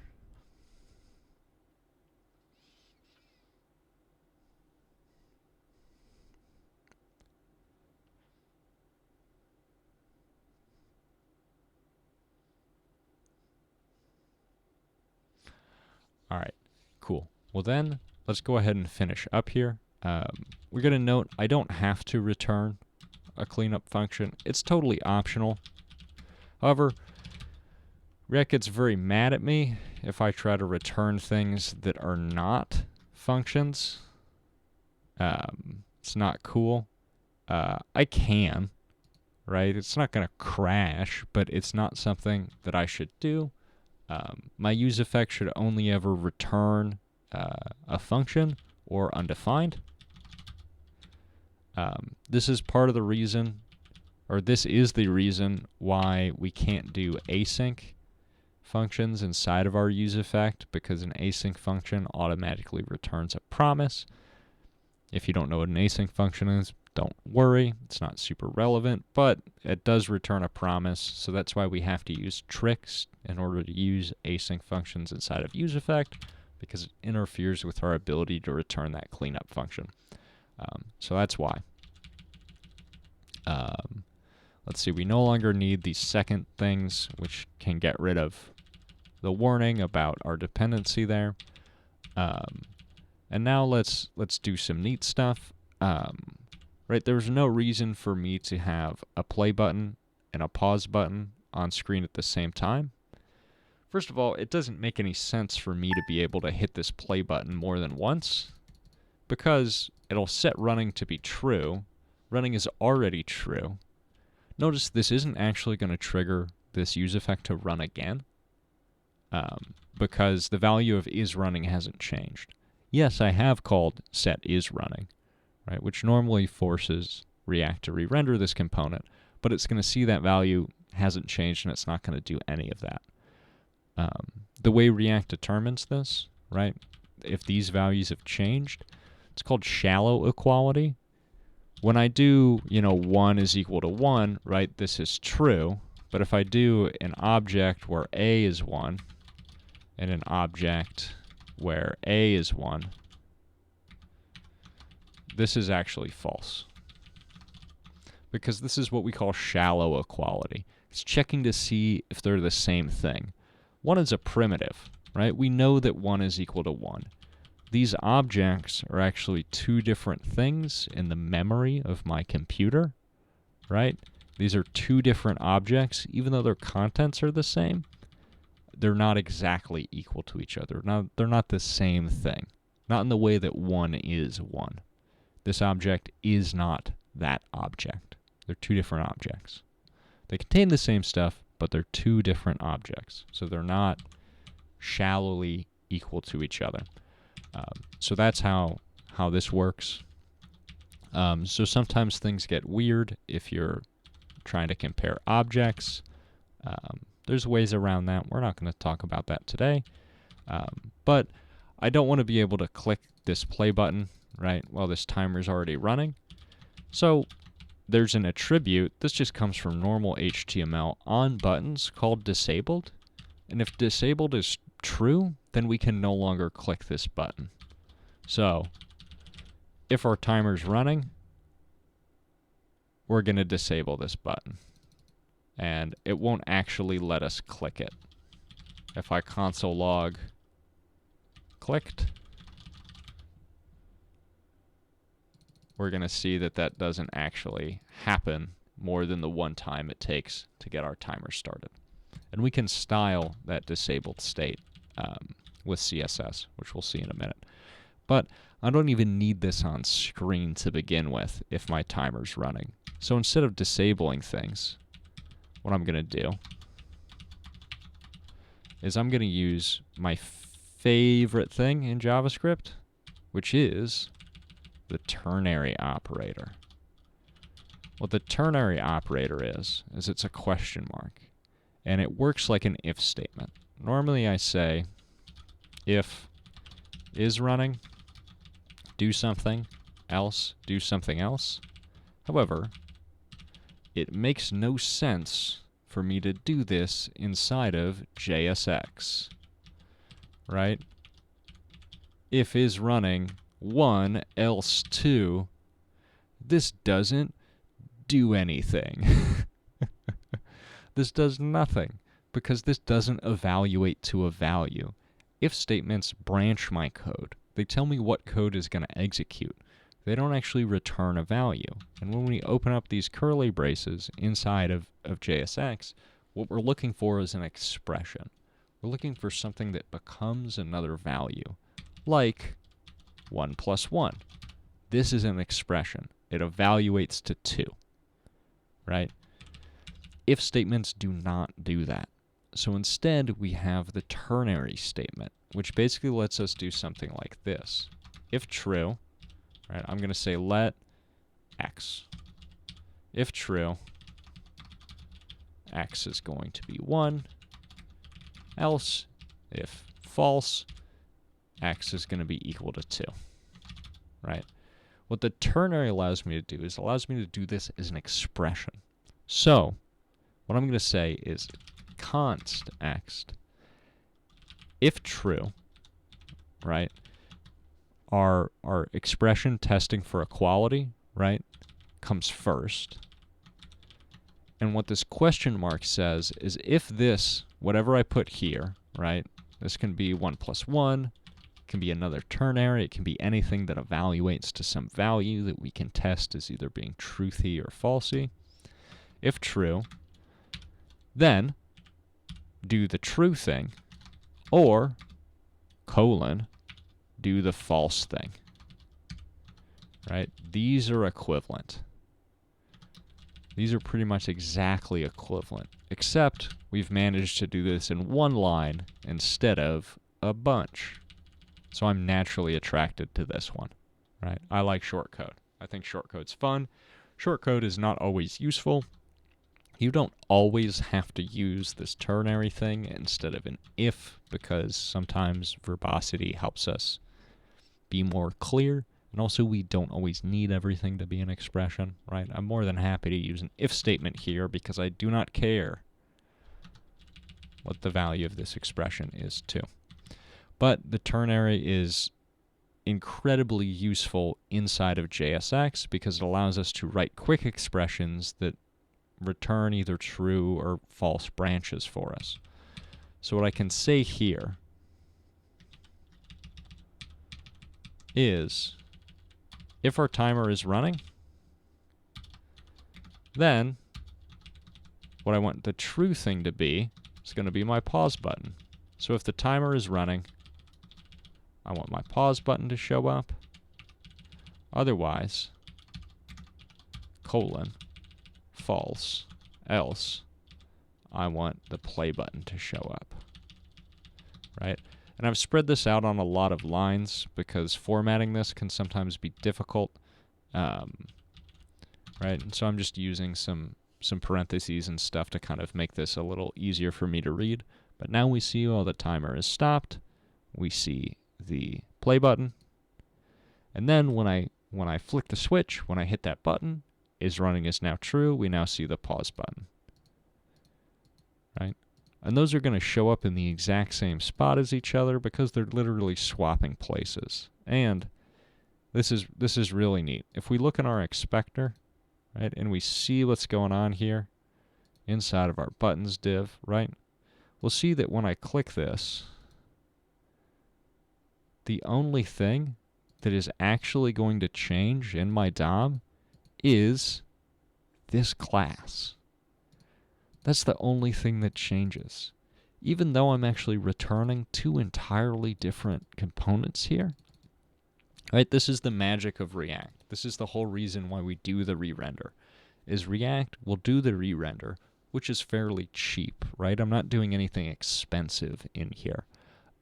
All right, cool. Well then, let's go ahead and finish up here. We're going to note I don't have to return a cleanup function. It's totally optional. However, React gets very mad at me if I try to return things that are not functions. It's not cool. I can, right? It's not going to crash, but it's not something that I should do. My useEffect should only ever return a function or undefined. This is part of the reason, or this is the reason why we can't do async functions inside of our useEffect, because an async function automatically returns a promise. If you don't know what an async function is, don't worry, it's not super relevant, but it does return a promise, so that's why we have to use tricks in order to use async functions inside of useEffect, because it interferes with our ability to return that cleanup function. So that's why. Let's see, we no longer need these second things, which can get rid of the warning about our dependency there. And now let's do some neat stuff. Right, there's no reason for me to have a play button and a pause button on screen at the same time. First of all, it doesn't make any sense for me to be able to hit this play button more than once, because it'll set running to be true. Running is already true. Notice this isn't actually going to trigger this useEffect to run again, because the value of isRunning hasn't changed. Yes, I have called setIsRunning, right, which normally forces React to re-render this component, but it's going to see that value hasn't changed and it's not going to do any of that. The way React determines this, right, if these values have changed, it's called shallow equality. When I do, 1 is equal to 1, right, this is true. But if I do an object where a is 1 and an object where a is 1, this is actually false. Because this is what we call shallow equality. It's checking to see if they're the same thing. 1 is a primitive, right? We know that 1 is equal to 1. These objects are actually two different things in the memory of my computer, right? These are two different objects. Even though their contents are the same, they're not exactly equal to each other. They're not the same thing. Not in the way that 1 is 1. This object is not that object. They're two different objects. They contain the same stuff, but they're two different objects. So they're not shallowly equal to each other. So that's how this works. So sometimes things get weird if you're trying to compare objects. There's ways around that. We're not going to talk about that today. But I don't want to be able to click this play button, right, while this timer is already running. So there's an attribute. This just comes from normal HTML on buttons called disabled. And if disabled is true, then we can no longer click this button. So if our timer's running, we're going to disable this button. And it won't actually let us click it. If I console log clicked, we're going to see that that doesn't actually happen more than the one time it takes to get our timer started. And we can style that disabled state with CSS, which we'll see in a minute. But I don't even need this on screen to begin with if my timer's running. So instead of disabling things, what I'm going to do is I'm going to use my favorite thing in JavaScript, which is the ternary operator. What the ternary operator is it's a question mark. And it works like an if statement. Normally I say if is running, do something else, do something else. However, it makes no sense for me to do this inside of JSX, right? If is running 1 else 2, this doesn't do anything. This does nothing because this doesn't evaluate to a value. If statements branch my code. They tell me what code is going to execute. They don't actually return a value. And when we open up these curly braces inside of JSX, what we're looking for is an expression. We're looking for something that becomes another value, like 1 plus 1. This is an expression. It evaluates to 2, right? If statements do not do that. So instead, we have the ternary statement, which basically lets us do something like this. If true, right, I'm going to say let x. If true, x is going to be 1. Else, if false, x is going to be equal to 2, right? What the ternary allows me to do is allows me to do this as an expression. So what I'm going to say is const x, if true, right, our expression testing for equality, right, comes first. And what this question mark says is if this, whatever I put here, right, this can be 1 plus 1, it can be another ternary, it can be anything that evaluates to some value that we can test as either being truthy or falsy. If true, then do the true thing, or colon, do the false thing. Right? These are equivalent. These are pretty much exactly equivalent, except we've managed to do this in one line instead of a bunch. So I'm naturally attracted to this one, right? I like shortcode. I think shortcode's fun. Shortcode is not always useful. You don't always have to use this ternary thing instead of an if, because sometimes verbosity helps us be more clear. And also, we don't always need everything to be an expression, right? I'm more than happy to use an if statement here because I do not care what the value of this expression is too. But the ternary is incredibly useful inside of JSX because it allows us to write quick expressions that return either true or false branches for us. So what I can say here is, if our timer is running, then what I want the true thing to be is going to be my pause button. So if the timer is running, I want my pause button to show up. Otherwise, colon, false, else, I want the play button to show up. Right? And I've spread this out on a lot of lines because formatting this can sometimes be difficult. Right? And so I'm just using some parentheses and stuff to kind of make this a little easier for me to read. But now we see while the timer is stopped, we see the play button. And then when I flick the switch, when I hit that button, is running is now true, we now see the pause button. Right? And those are going to show up in the exact same spot as each other because they're literally swapping places. And this is really neat. If we look in our expector, right, and we see what's going on here inside of our buttons div, right, we'll see that when I click this, the only thing that is actually going to change in my DOM is this class. That's the only thing that changes. Even though I'm actually returning two entirely different components here. Right? This is the magic of React. This is the whole reason why we do the re-render. Is React will do the re-render, which is fairly cheap, right? I'm not doing anything expensive in here.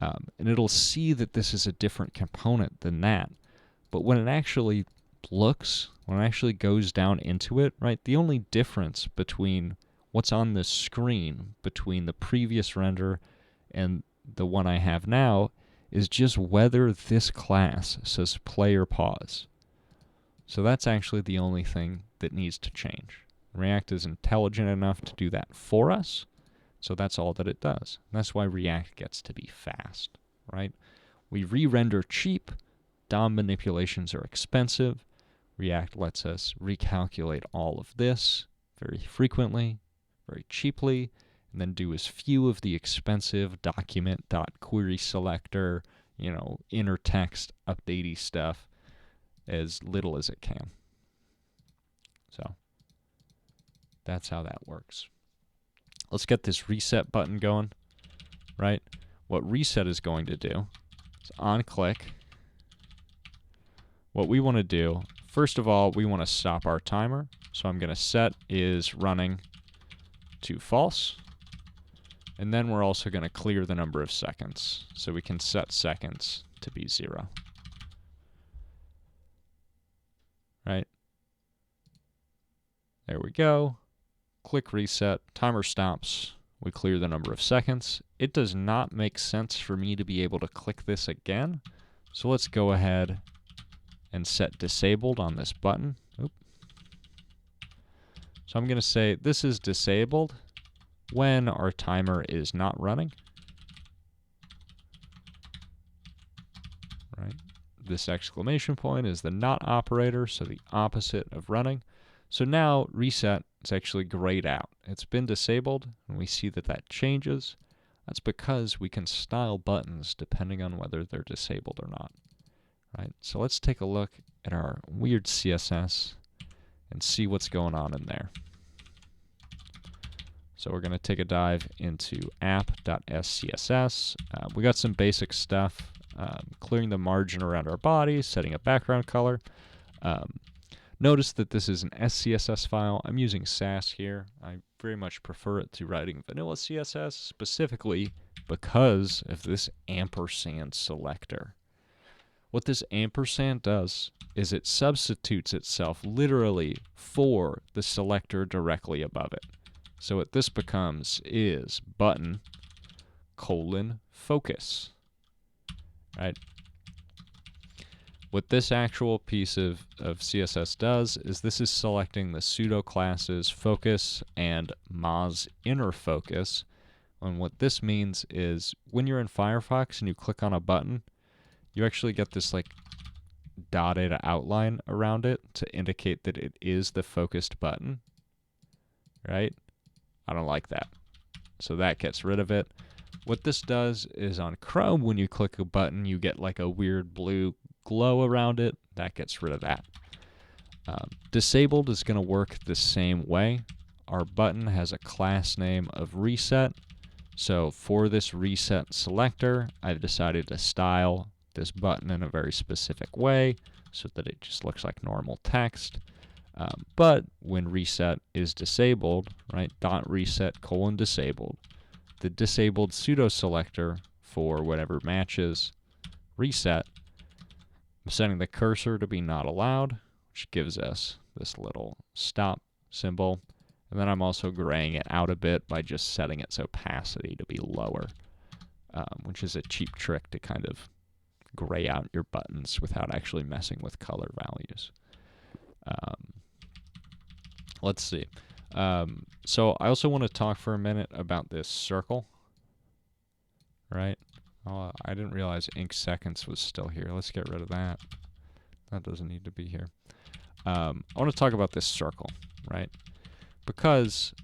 And it'll see that this is a different component than that. But when it actually looks, when it actually goes down into it, right, the only difference between what's on the screen between the previous render and the one I have now is just whether this class says play or pause. So that's actually the only thing that needs to change. React is intelligent enough to do that for us, so that's all that it does. And that's why React gets to be fast, right? We re-render cheap, DOM manipulations are expensive. React lets us recalculate all of this very frequently, very cheaply, and then do as few of the expensive document.query selector, inner text updatey stuff as little as it can. So that's how that works. Let's get this reset button going, right? What reset is going to do is on click. What we want to do, first of all, we want to stop our timer. So I'm going to set is running to false. And then we're also going to clear the number of seconds. So we can set seconds to be 0. Right? There we go. Click reset. Timer stops. We clear the number of seconds. It does not make sense for me to be able to click this again. So let's go ahead and set disabled on this button. Oop. So I'm going to say this is disabled when our timer is not running. Right? This exclamation point is the not operator, so the opposite of running. So now reset is actually grayed out. It's been disabled, and we see that that changes. That's because we can style buttons depending on whether they're disabled or not. Right? So let's take a look at our weird CSS and see what's going on in there. So we're going to take a dive into app.scss. We got some basic stuff, clearing the margin around our body, setting a background color. Notice that this is an SCSS file. I'm using Sass here. I very much prefer it to writing vanilla CSS, specifically because of this ampersand selector. What this ampersand does is it substitutes itself literally for the selector directly above it. So what this becomes is button : focus, right? What this actual piece of CSS does is this is selecting the pseudo classes focus and Moz inner focus. And what this means is when you're in Firefox and you click on a button, you actually get this like dotted outline around it to indicate that it is the focused button, right? I don't like that. So that gets rid of it. What this does is on Chrome, when you click a button, you get like a weird blue glow around it. That gets rid of that. Disabled is going to work the same way. Our button has a class name of reset. So for this reset selector, I've decided to style this button in a very specific way so that it just looks like normal text. But when reset is disabled, right, .reset : disabled, the disabled pseudo selector for whatever matches reset, I'm setting the cursor to be not allowed, which gives us this little stop symbol. And then I'm also graying it out a bit by just setting its opacity to be lower, which is a cheap trick to kind of gray out your buttons without actually messing with color values. Let's see. So I also want to talk for a minute about this circle, right? Oh, I didn't realize ink seconds was still here. Let's get rid of that. That doesn't need to be here. I want to talk about this circle, right? Because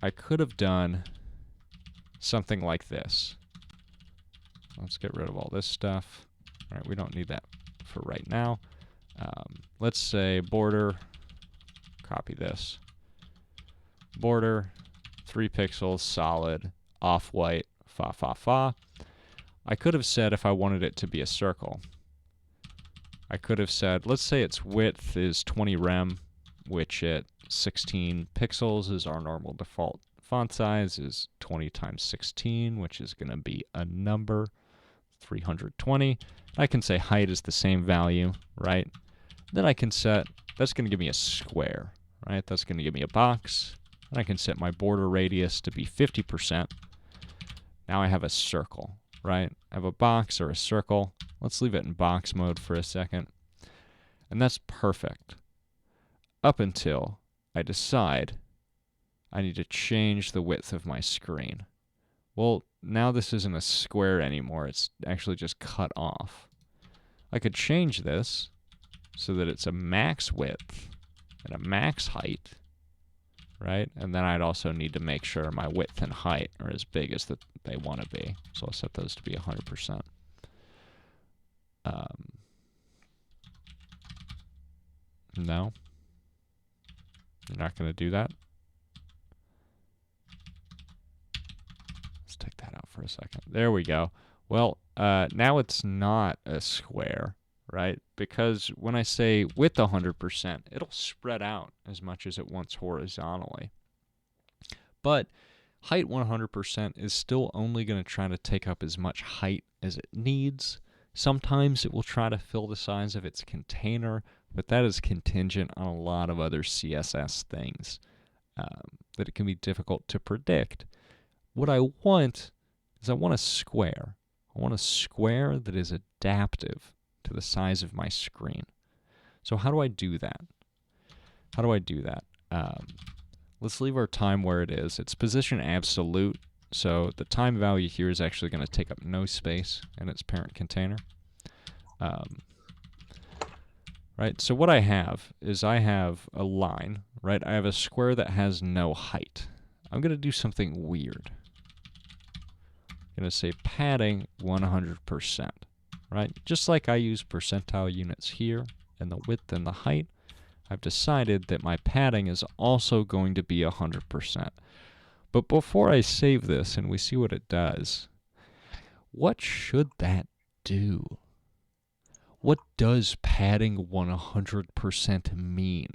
I could have done something like this. Let's get rid of all this stuff. All right, we don't need that for right now. Let's say border, copy this. Border, 3 pixels, solid, off-white, fa fa fa. I could have said if I wanted it to be a circle, I could have said, let's say its width is 20 rem, which at 16 pixels is our normal default font size, is 20 times 16, which is going to be a number, 320. I can say height is the same value, right? Then I can set, that's going to give me a square, right? That's going to give me a box. And I can set my border radius to be 50%. Now I have a circle, right? I have a box or a circle. Let's leave it in box mode for a second. And that's perfect. Up until I decide I need to change the width of my screen. Well, now this isn't a square anymore. It's actually just cut off. I could change this so that it's a max width and a max height, right? And then I'd also need to make sure my width and height are as big as they want to be. So I'll set those to be 100%. No. You're not going to do that? Let's take that out for a second. There we go. Well, now it's not a square, right? Because when I say width 100%, it'll spread out as much as it wants horizontally. But height 100% is still only going to try to take up as much height as it needs. Sometimes it will try to fill the size of its container, but that is contingent on a lot of other CSS things that it can be difficult to predict. What I want is I want a square. I want a square that is adaptive to the size of my screen. So how do I do that? How do I do that? Let's leave our time where it is. It's position absolute, so the time value here is actually going to take up no space in its parent container. Right, so what I have is I have a line, right? I have a square that has no height. I'm going to do something weird. I'm going to say padding 100%, right? Just like I use percentile units here and the width and the height, I've decided that my padding is also going to be 100%. But before I save this and we see what it does, what should that do? What does padding 100% mean?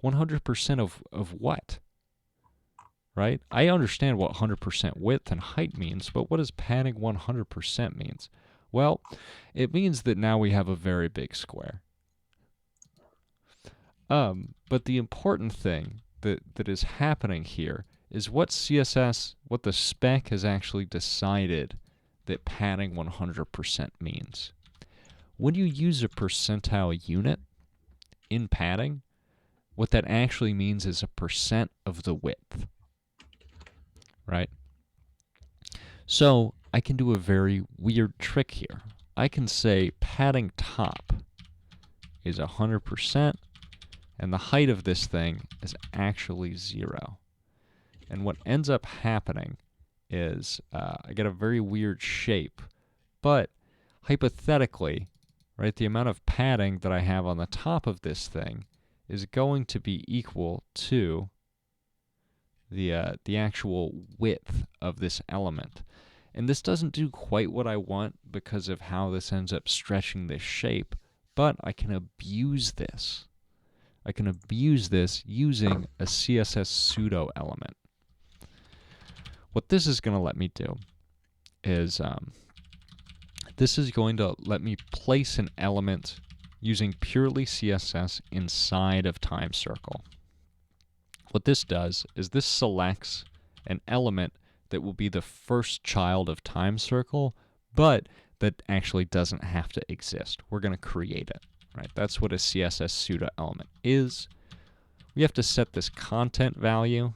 100% of what? Right? I understand what 100% width and height means, but what does padding 100% means? Well, it means that now we have a very big square. But the important thing that is happening here is what CSS, what the spec has actually decided that padding 100% means. When you use a percentile unit in padding, what that actually means is a percent of the width, right? So I can do a very weird trick here. I can say padding top is 100%, and the height of this thing is actually 0. And what ends up happening is I get a very weird shape, but hypothetically, right, the amount of padding that I have on the top of this thing is going to be equal to the actual width of this element. And this doesn't do quite what I want because of how this ends up stretching this shape, but I can abuse this. I can abuse this using a CSS pseudo element. What this is going to let me do is this is going to let me place an element using purely CSS inside of time circle. What this does is this selects an element that will be the first child of time circle, but that actually doesn't have to exist. We're going to create it, right? That's what a CSS pseudo element is. We have to set this content value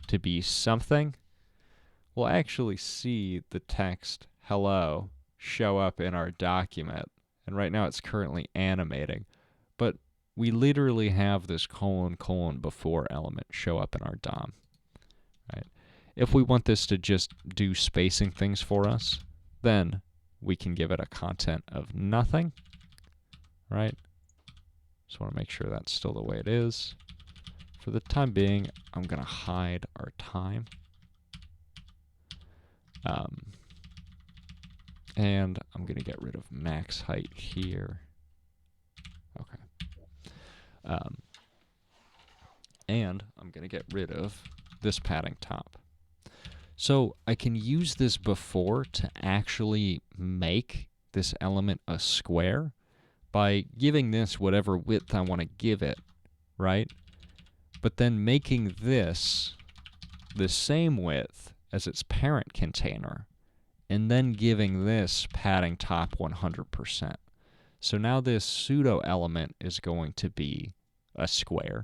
to be something. We'll actually see the text hello show up in our document, and right now it's currently animating, but we literally have this : before element show up in our DOM, right? If we want this to just do spacing things for us, then we can give it a content of nothing, right? Just want to make sure that's still the way it is. For the time being, I'm going to hide our time. And I'm going to get rid of max height here. Okay. And I'm going to get rid of this padding top. So I can use this before to actually make this element a square by giving this whatever width I want to give it, right? But then making this the same width as its parent container, and then giving this padding top 100%. So now this pseudo element is going to be a square,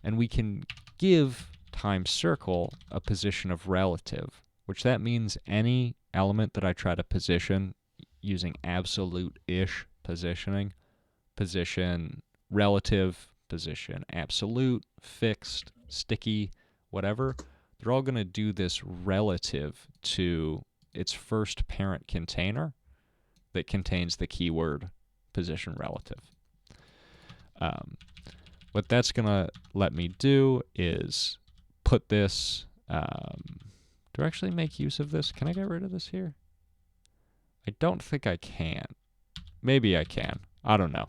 and we can give time circle a position of relative, which that means any element that I try to position using absolute-ish positioning, position relative, position absolute, fixed, sticky, whatever, they're all going to do this relative to its first parent container that contains the keyword position relative. What that's going to let me do is put this, do I actually make use of this? Can I get rid of this here? I don't think I can. Maybe I can. I don't know.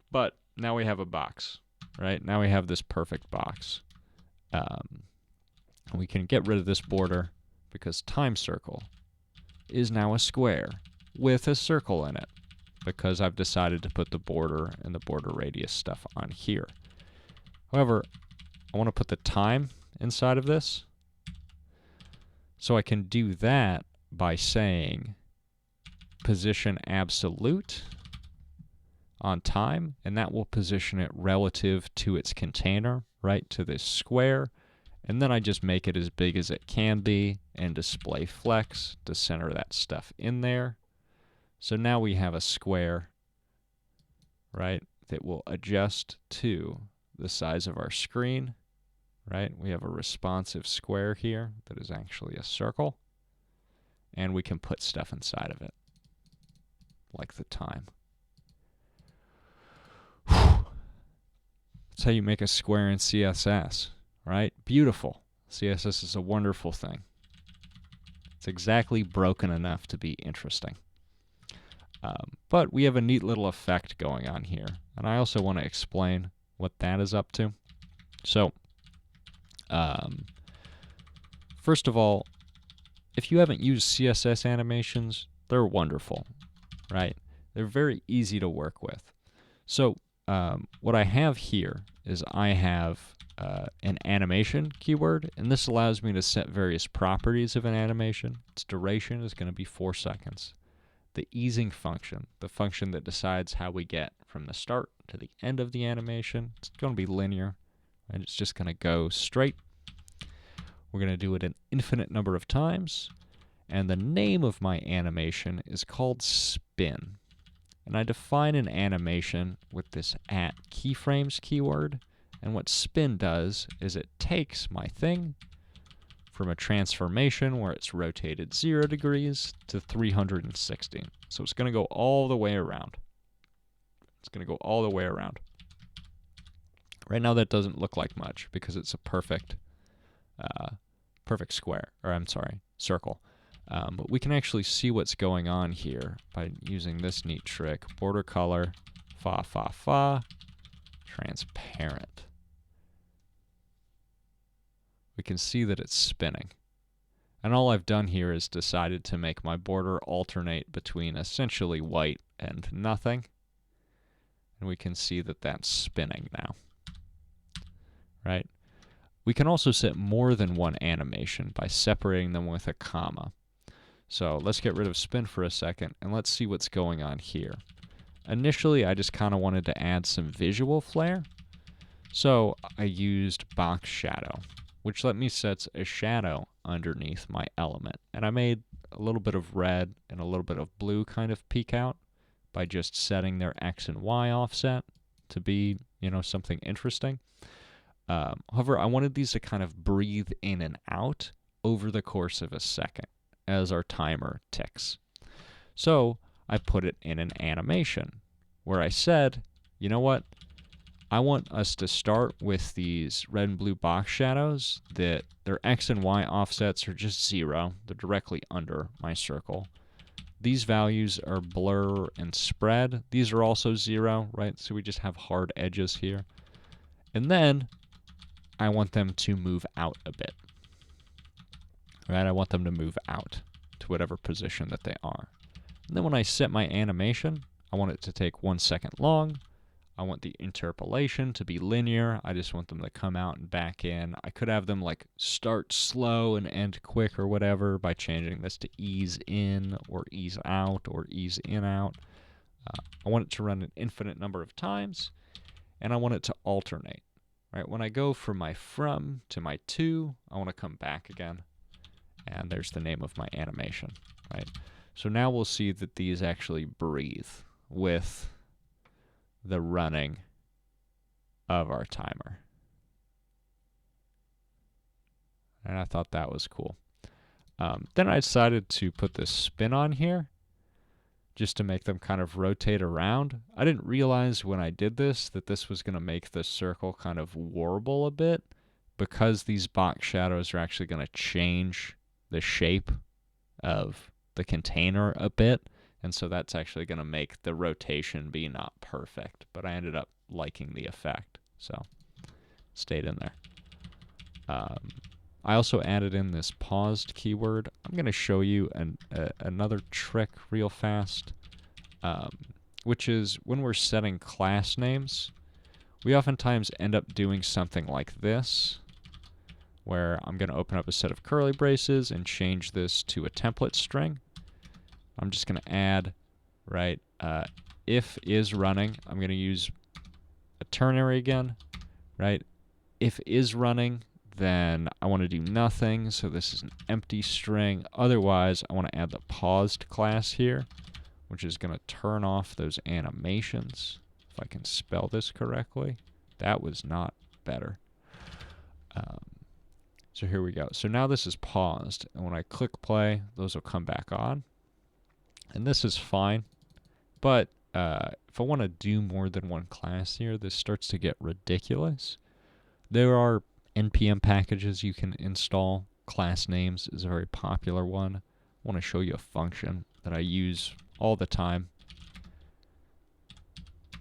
But now we have a box, right? Now we have this perfect box. We can get rid of this border because time circle is now a square with a circle in it because I've decided to put the border and the border radius stuff on here. However, I want to put the time inside of this. So I can do that by saying position absolute on time, and that will position it relative to its container, right, to this square. And then I just make it as big as it can be and display flex to center that stuff in there. So now we have a square, right, that will adjust to the size of our screen, right? We have a responsive square here that is actually a circle, and we can put stuff inside of it, like the time. That's how you make a square in CSS, right? Beautiful. CSS is a wonderful thing. It's exactly broken enough to be interesting. But we have a neat little effect going on here, and I also want to explain what that is up to. So, first of all, if you haven't used CSS animations, they're wonderful, right? They're very easy to work with. So, what I have here is I have an animation keyword, and this allows me to set various properties of an animation. Its duration is going to be 4 seconds. The easing function, the function that decides how we get from the start to the end of the animation, it's going to be linear, and it's just going to go straight. We're going to do it an infinite number of times, and the name of my animation is called spin. And I define an animation with this @keyframes keyword, and what spin does is it takes my thing from a transformation where it's rotated 0 degrees to 360. So it's going to go all the way around. It's going to go all the way around. Right now that doesn't look like much because it's a perfect square, or I'm sorry, circle. But we can actually see what's going on here by using this neat trick. Border color, fa, transparent. We can see that it's spinning. And all I've done here is decided to make my border alternate between essentially white and nothing. And we can see that that's spinning now. Right? We can also set more than one animation by separating them with a comma. So let's get rid of spin for a second and let's see what's going on here. Initially, I just kind of wanted to add some visual flair. So I used box shadow, which let me set a shadow underneath my element. And I made a little bit of red and a little bit of blue kind of peek out by just setting their X and Y offset to be, something interesting. However, I wanted these to kind of breathe in and out over the course of a second as our timer ticks. So I put it in an animation where I said, you know what? I want us to start with these red and blue box shadows that their X and Y offsets are just 0. They're directly under my circle. These values are blur and spread. These are also 0, right? So we just have hard edges here. And then I want them to move out a bit. Right? I want them to move out to whatever position that they are. And then when I set my animation, I want it to take 1 second long. I want the interpolation to be linear. I just want them to come out and back in. I could have them like start slow and end quick or whatever by changing this to ease in or ease out or ease in out. I want it to run an infinite number of times, and I want it to alternate. Right? When I go from my from to my to, I want to come back again. And there's the name of my animation. Right? So now we'll see that these actually breathe with the running of our timer. And I thought that was cool. Then I decided to put this spin on here just to make them kind of rotate around. I didn't realize when I did this that this was going to make the circle kind of warble a bit because these box shadows are actually going to change the shape of the container a bit. And so that's actually going to make the rotation be not perfect. But I ended up liking the effect, so stayed in there. I also added in this paused keyword. I'm going to show you another trick real fast, which is when we're setting class names, we oftentimes end up doing something like this, where I'm going to open up a set of curly braces and change this to a template string. I'm just going to add, right, if is running. I'm going to use a ternary again, right? If is running, then I want to do nothing, so this is an empty string. Otherwise, I want to add the paused class here, which is going to turn off those animations. If I can spell this correctly. That was not better. So here we go. So now this is paused, and when I click play, those will come back on. And this is fine, but if I want to do more than one class here, this starts to get ridiculous. There are npm packages you can install. Class names is a very popular one. I want to show you a function that I use all the time.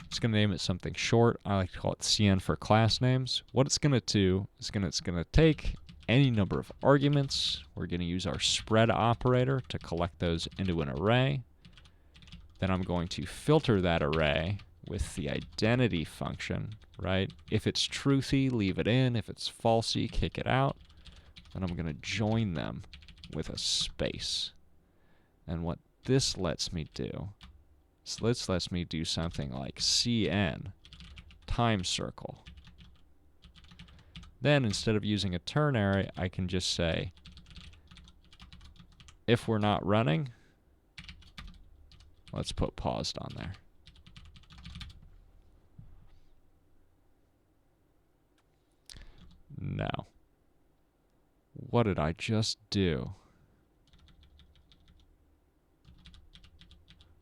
It's going to name it something short. I like to call it CN for class names. What it's going to do is it's going to take any number of arguments. We're going to use our spread operator to collect those into an array. Then I'm going to filter that array with the identity function, right? If it's truthy, leave it in. If it's falsy, kick it out. Then I'm going to join them with a space. And what this lets me do, so this lets me do something like CN time circle. Then instead of using a ternary, I can just say, if we're not running, let's put paused on there. Now, what did I just do?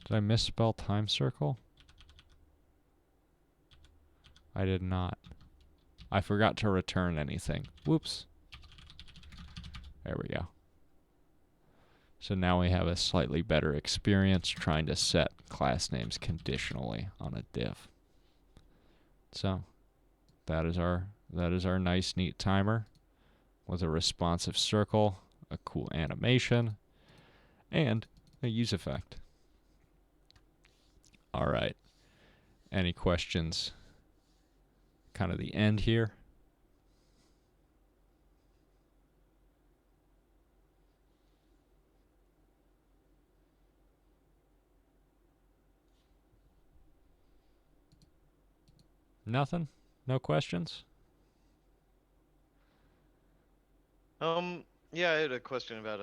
Did I misspell time circle? I did not. I forgot to return anything. Whoops. There we go. So now we have a slightly better experience trying to set class names conditionally on a div. So that is our nice neat timer with a responsive circle, a cool animation, and a useEffect. All right. Any questions? Kind of the end here. Nothing? No questions? Yeah, I had a question about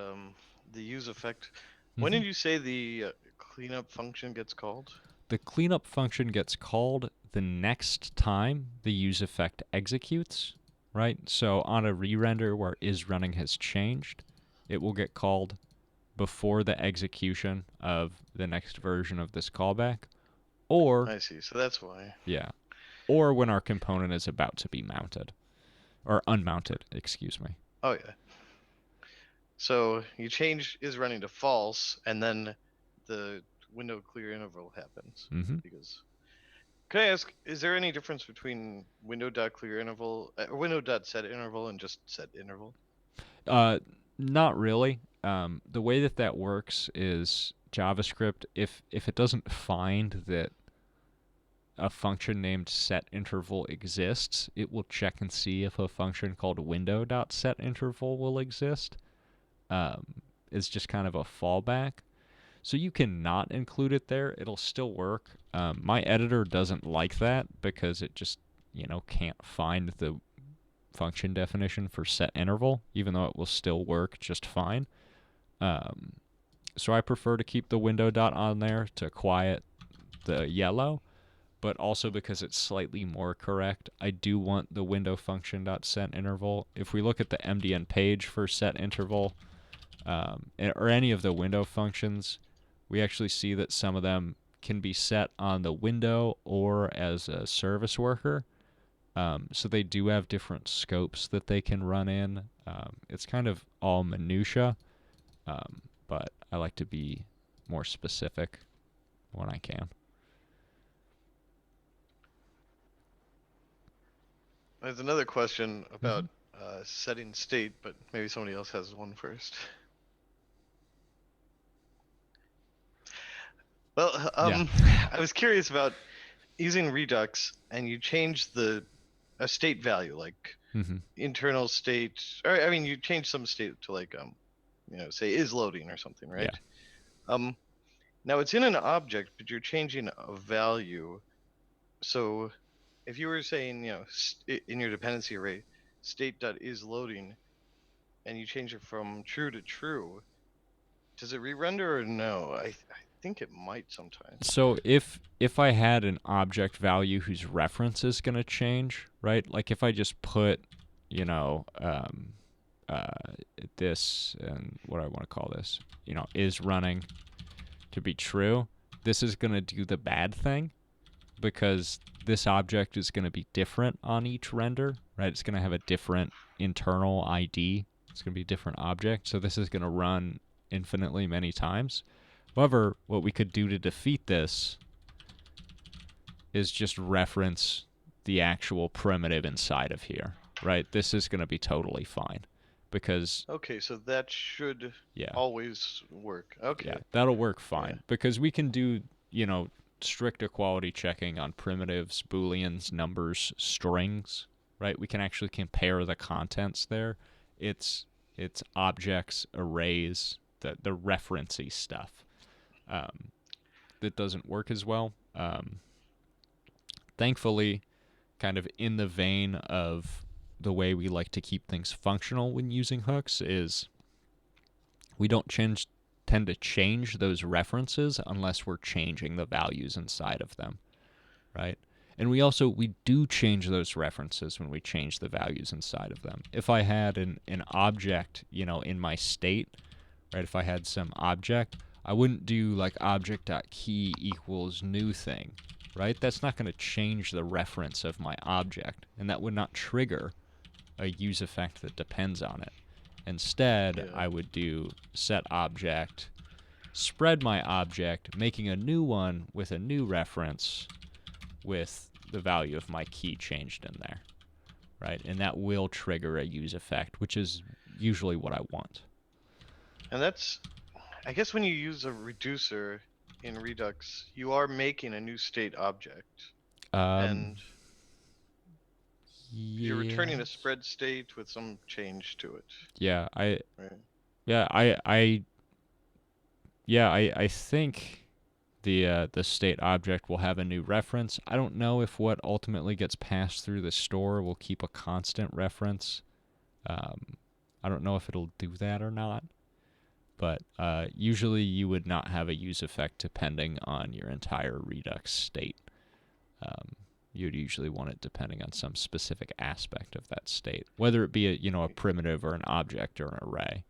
the useEffect. When did you say the cleanup function gets called? The cleanup function gets called the next time the useEffect executes, right? So on a re-render where isRunning has changed, it will get called before the execution of the next version of this callback. Or I see. So that's why. Yeah. Or when our component is about to be mounted. Or unmounted, excuse me. Oh, yeah. So you change isRunning to false, and then the window clear interval happens. Because, can I ask, is there any difference between window.clear interval, window.set interval, and just set interval? Not really. The way that works is JavaScript, if it doesn't find that a function named setInterval exists, it will check and see if a function called window.setInterval will exist. It's just kind of a fallback. So you can not include it there. It'll still work. My editor doesn't like that because it just, can't find the function definition for setInterval, even though it will still work just fine. So I prefer to keep the window dot on there to quiet the yellow, but also because it's slightly more correct, I do want the window function dot set interval. If we look at the MDN page for set interval, or any of the window functions, we actually see that some of them can be set on the window or as a service worker. So they do have different scopes that they can run in. It's kind of all minutia, but I like to be more specific when I can. There's another question about setting state, but maybe somebody else has one first. Well, I was curious about using Redux, and you change a state value, like internal state, or I mean, you change some state to like, say is loading or something, right? Yeah. Now it's in an object, but you're changing a value. So if you were saying, in your dependency array, state.isLoading, and you change it from true to true, does it re-render or no? I think it might sometimes. So if I had an object value whose reference is going to change, right? Like if I just put, this, and what do I want to call this, is running to be true, this is going to do the bad thing because this object is going to be different on each render, right? It's going to have a different internal ID. It's going to be a different object. So this is going to run infinitely many times. However, what we could do to defeat this is just reference the actual primitive inside of here, right? This is going to be totally fine because... Okay, so that should always work. Okay. Yeah, that'll work fine because we can do, you know, strict equality checking on primitives, booleans, numbers, strings, right? We can actually compare the contents there. It's objects, arrays, the referencey stuff. That doesn't work as well. Thankfully, kind of in the vein of the way we like to keep things functional when using hooks is we don't tend to change those references unless we're changing the values inside of them, right? And we do change those references when we change the values inside of them. If I had an object, you know, in my state, right? If I had some object, I wouldn't do like object.key equals new thing, right? That's not going to change the reference of my object, and that would not trigger a useEffect that depends on it. Instead, I would do set object, spread my object, making a new one with a new reference with the value of my key changed in there, right? And that will trigger a useEffect, which is usually what I want. And that's, I guess when you use a reducer in Redux, you are making a new state object. And you're returning a spread state with some change to it. Yeah, I think the state object will have a new reference. I don't know if what ultimately gets passed through the store will keep a constant reference. I don't know if it'll do that or not. But usually you would not have a useEffect depending on your entire Redux state. You'd usually want it depending on some specific aspect of that state, whether it be a primitive or an object or an array.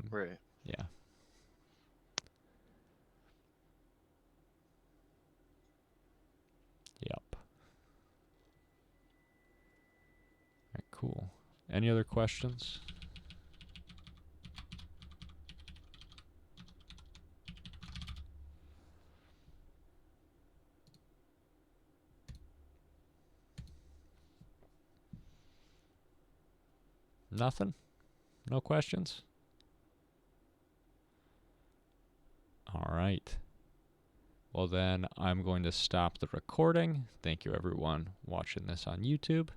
Right. Yeah. Yep. All right, cool. Any other questions? Nothing? No questions? All right. Well, then I'm going to stop the recording. Thank you, everyone watching this on YouTube.